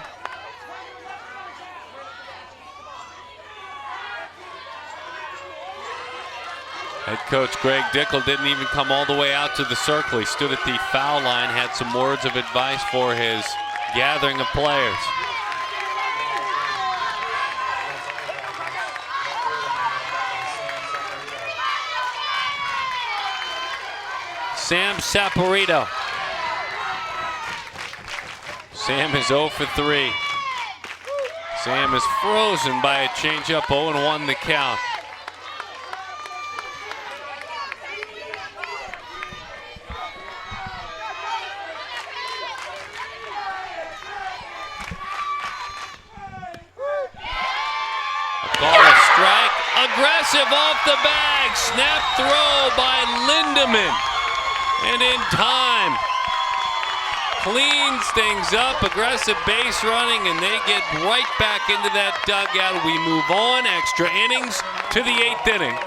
Head coach Greg Dickel didn't even come all the way out to the circle. He stood at the foul line, had some words of advice for his gathering of players. Sam Saporito. Sam is 0 for 3. Sam is frozen by a changeup, 0-1 the count. A call, a strike, aggressive off the bag, snap throw by Lindemann, and in time. Cleans things up, aggressive base running, and they get right back into that dugout. We move on, extra innings to the 8th inning.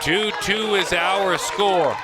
2-2 is our score.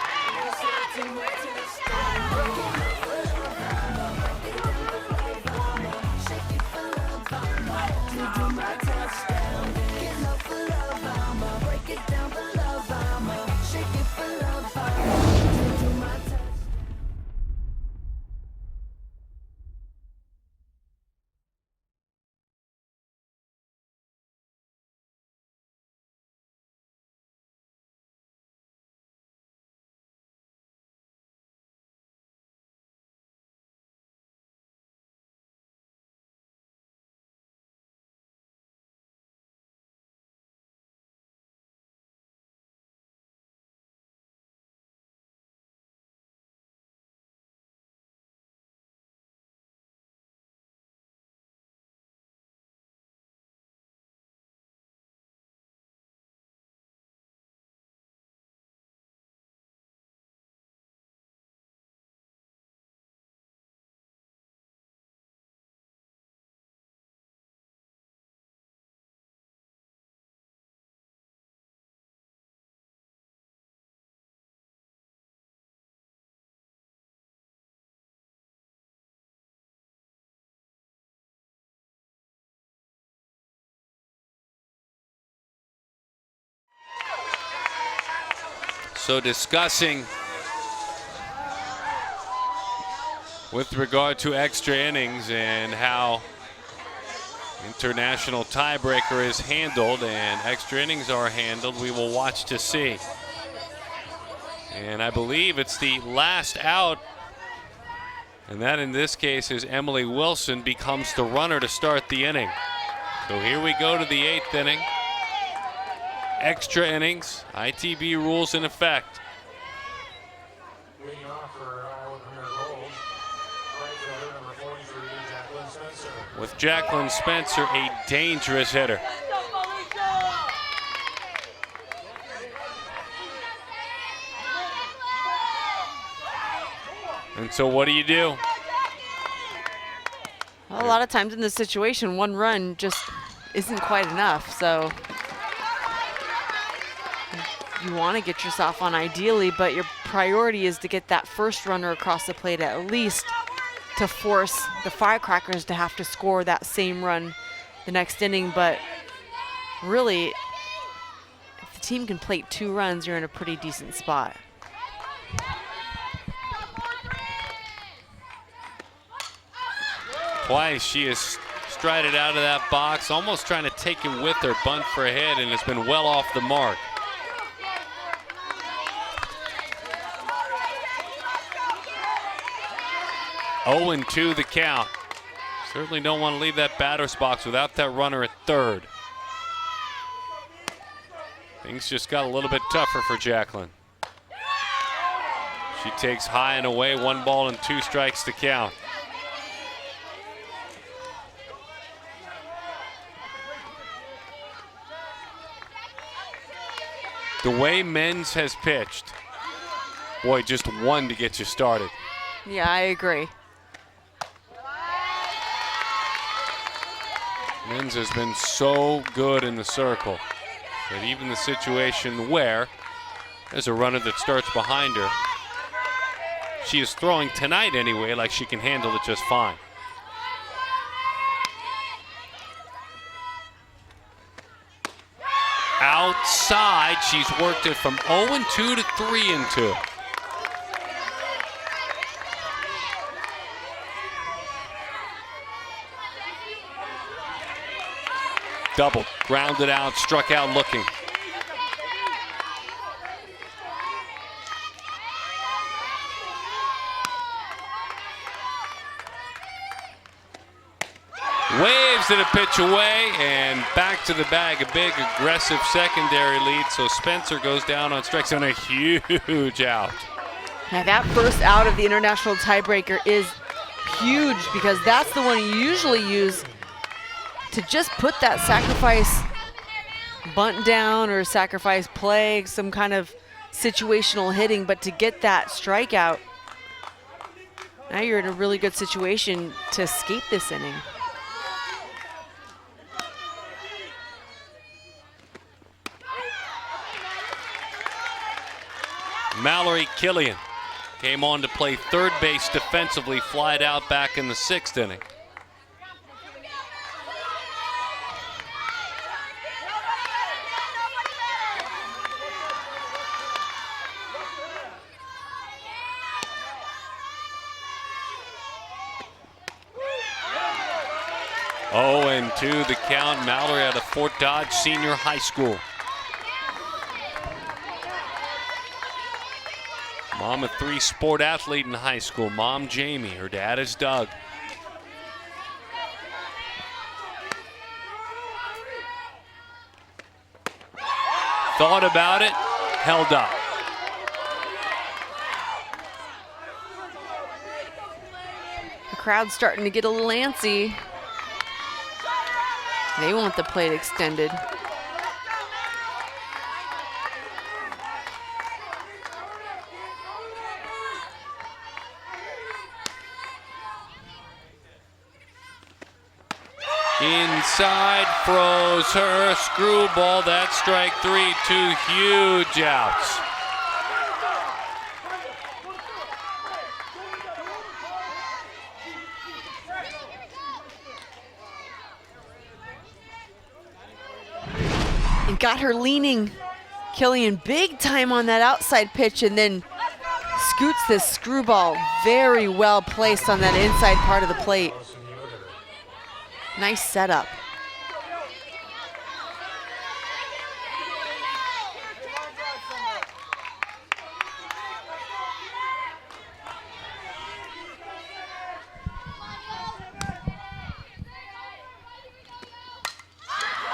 So discussing with regard to extra innings and how international tiebreaker is handled and extra innings are handled, we will watch to see. And I believe it's the last out, and that in this case is Emily Wilson becomes the runner to start the inning. So here we go to the 8th inning. Extra innings, ITB rules in effect. Leading off for Iowa Premier Gold, right fielder number 43, Jacqueline Spencer. With Jacqueline Spencer, a dangerous hitter. And so what do you do? Well, a lot of times in this situation, one run just isn't quite enough. So you want to get yourself on ideally, but your priority is to get that first runner across the plate at least to force the Firecrackers to have to score that same run the next inning. But really, if the team can plate 2 runs, you're in a pretty decent spot. Twice she has strided out of that box, almost trying to take it with her, bunt for a hit, and it's been well off the mark. Oh, 0-2 the count. Certainly don't want to leave that batter's box without that runner at third. Things just got a little bit tougher for Jacqueline. She takes high and away, 1 ball and 2 strikes to count. The way Men's has pitched, boy, just 1 to get you started. Yeah, I agree. Men's has been so good in the circle that even the situation where there's a runner that starts behind her, she is throwing tonight anyway like she can handle it just fine. Outside, she's worked it from 0-2 to 3-2. Double, grounded out, struck out looking. Waves it a pitch away and back to the bag. A big aggressive secondary lead. So Spencer goes down on strikes on a huge out. Now that first out of the international tiebreaker is huge because that's the one you usually use to just put that sacrifice bunt down or sacrifice play, some kind of situational hitting, but to get that strikeout, now you're in a really good situation to escape this inning. Mallory Killian came on to play third base defensively, flied out back in the 6th inning. Oh, and 2 the count. Mallory out of Fort Dodge Senior High School. Mom, a 3 sport athlete in high school. Mom, Jamie. Her dad is Doug. Thought about it, held up. The crowd's starting to get a little antsy. They want the plate extended. Inside, froze her, screwball, that's strike 3, 2 huge outs. And got her leaning. Killian big time on that outside pitch and then scoots this screwball very well placed on that inside part of the plate. Nice setup.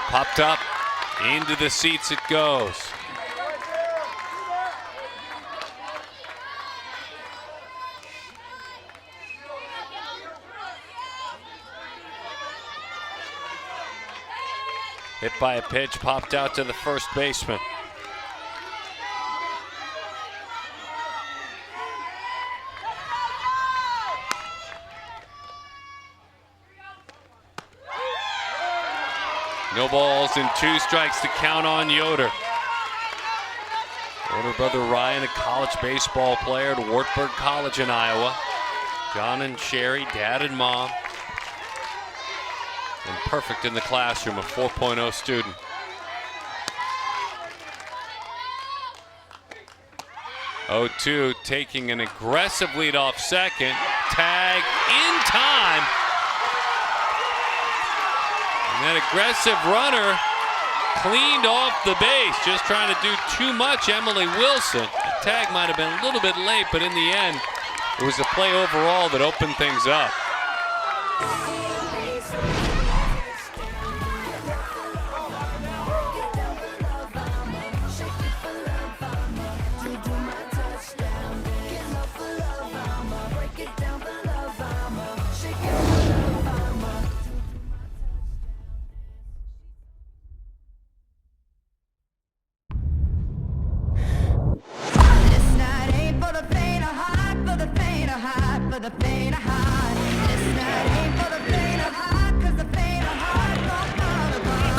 Popped up, into the seats it goes. Hit by a pitch, popped out to the first baseman. No balls and 2 strikes to count on Yoder. Older brother Ryan, a college baseball player at Wartburg College in Iowa. John and Sherry, dad and mom. And perfect in the classroom, a 4.0 student. Oh-2 taking an aggressive lead off second. Tag in time. And that aggressive runner cleaned off the base, just trying to do too much. Emily Wilson. The tag might have been a little bit late, but in the end, it was the play overall that opened things up.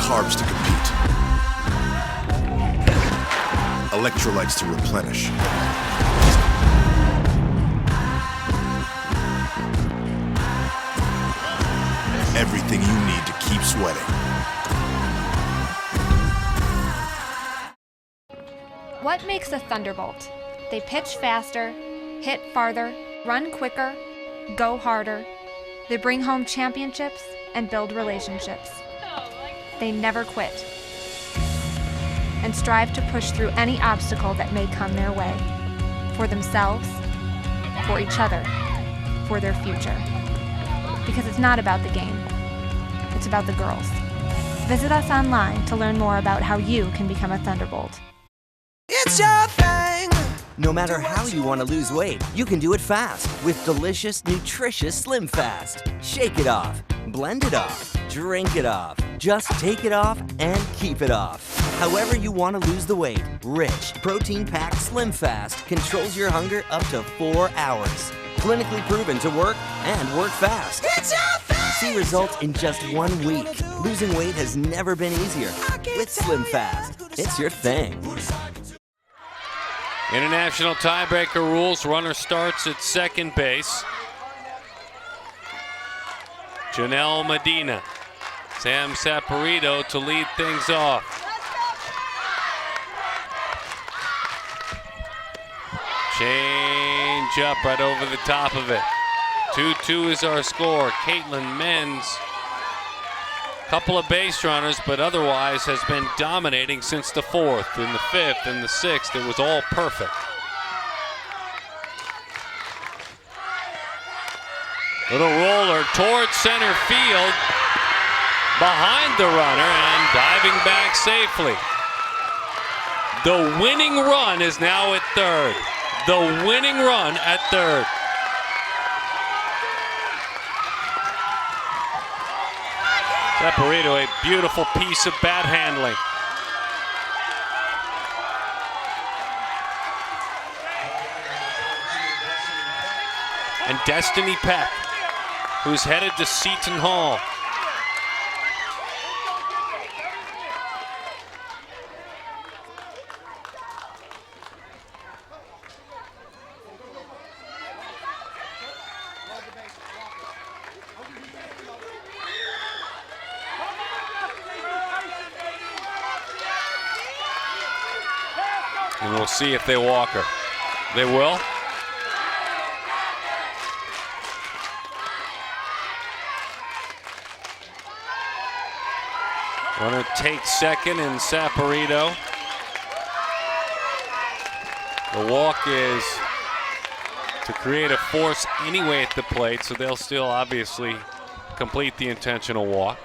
Carbs to compete. Electrolytes to replenish. Everything you need to keep sweating. What makes a Thunderbolt? They pitch faster, hit farther, run quicker, go harder. They bring home championships and build relationships. They never quit and strive to push through any obstacle that may come their way, for themselves, for each other, for their future. Because it's not about the game, it's about the girls. Visit us online to learn more about how you can become a Thunderbolt. It's your thing! No matter how you want to lose weight, you can do it fast with delicious, nutritious Slim Fast. Shake it off, blend it off, drink it off. Just take it off and keep it off. However you want to lose the weight, rich, protein-packed Slim Fast controls your hunger up to 4 hours. Clinically proven to work and work fast. It's your thing! See results in just 1 week. Losing weight has never been easier. With Slim Fast, it's your thing. International tiebreaker rules. Runner starts at second base. Janelle Medina. Sam Saporito to lead things off. Change up right over the top of it. 2-2 is our score. Caitlin Menz. Couple of base runners, but otherwise has been dominating since the 4th. In the 5th and the 6th, it was all perfect. Little roller towards center field, behind the runner and diving back safely. The winning run is now at third. The winning run at third. Saporito, a beautiful piece of bat handling. And Destiny Peck, who's headed to Seton Hall. And we'll see if they walk her. They will. Runner takes second in Saporito. The walk is to create a force anyway at the plate, so they'll still obviously complete the intentional walk.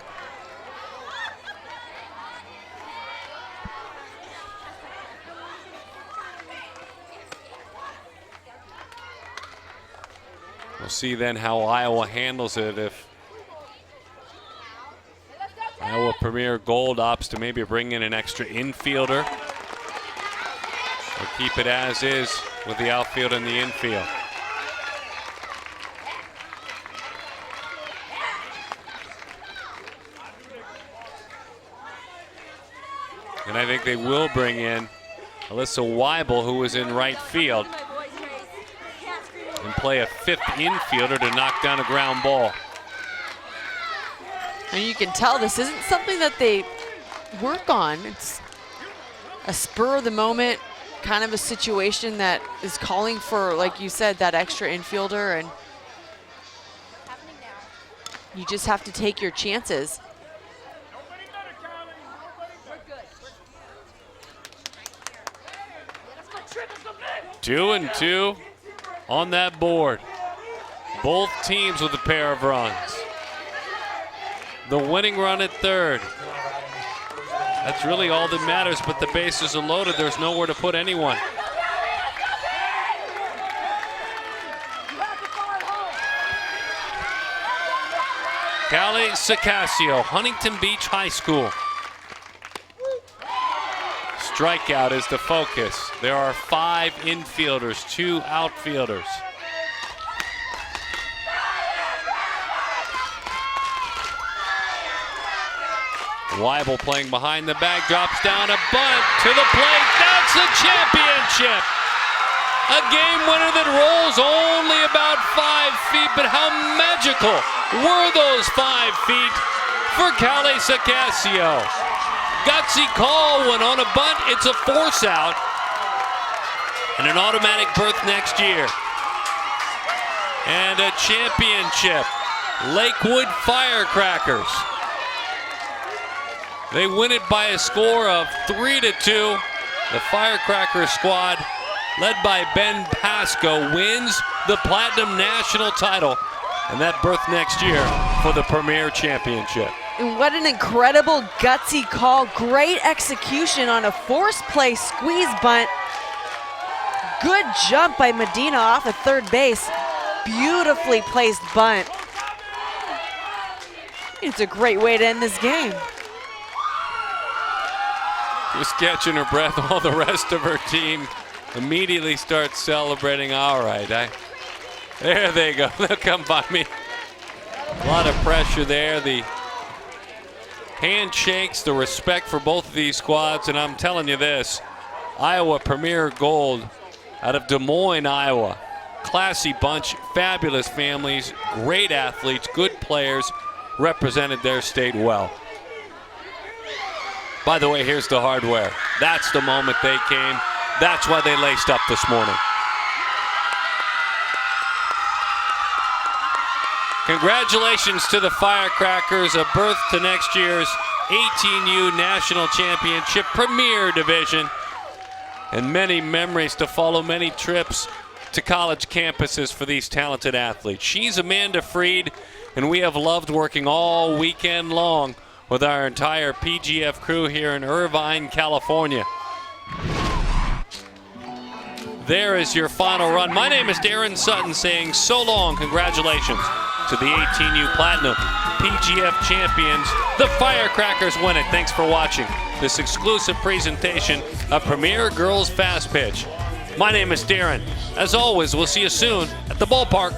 We'll see then how Iowa handles it if Iowa Premier Gold opts to maybe bring in an extra infielder or keep it as is with the outfield and the infield. And I think they will bring in Alyssa Weibel, who was in right field, and play a fifth infielder to knock down a ground ball. And you can tell this isn't something that they work on. It's a spur of the moment kind of a situation that is calling for, like you said, that extra infielder, and you just have to take your chances. Two and two on that board. Both teams with a pair of runs. The winning run at third. That's really all that matters, but the bases are loaded. There's nowhere to put anyone. Callie Sacasio, Huntington Beach High School. Strikeout is the focus. There are 5 infielders, 2 outfielders. Weibel playing behind the bag, drops down a bunt to the plate. That's the championship. A game winner that rolls only about 5 feet, but how magical were those 5 feet for Callie Sacasio? Gutsy call when on a bunt, it's a force out and an automatic berth next year. And a championship, Lakewood Firecrackers. They win it by a score of 3-2. The Firecrackers squad, led by Ben Pasco, wins the Platinum National title and that berth next year for the Premier Championship. And what an incredible gutsy call. Great execution on a force play squeeze bunt. Good jump by Medina off of third base. Beautifully placed bunt. It's a great way to end this game. Just catching her breath, all the rest of her team immediately starts celebrating. All right, there they go. They'll come by me. A lot of pressure there. The handshakes, the respect for both of these squads, and I'm telling you this, Iowa Premier Gold out of Des Moines, Iowa. Classy bunch, fabulous families, great athletes, good players, represented their state well. By the way, here's the hardware. That's the moment they came. That's why they laced up this morning. Congratulations to the Firecrackers, a berth to next year's 18U National Championship Premier Division, and many memories to follow, many trips to college campuses for these talented athletes. She's Amanda Freed, and we have loved working all weekend long with our entire PGF crew here in Irvine, California. There is your final run. My name is Darren Sutton saying so long. Congratulations to the 18U Platinum PGF champions. The Firecrackers win it. Thanks for watching this exclusive presentation of Premier Girls Fast Pitch. My name is Darren. As always, we'll see you soon at the ballpark.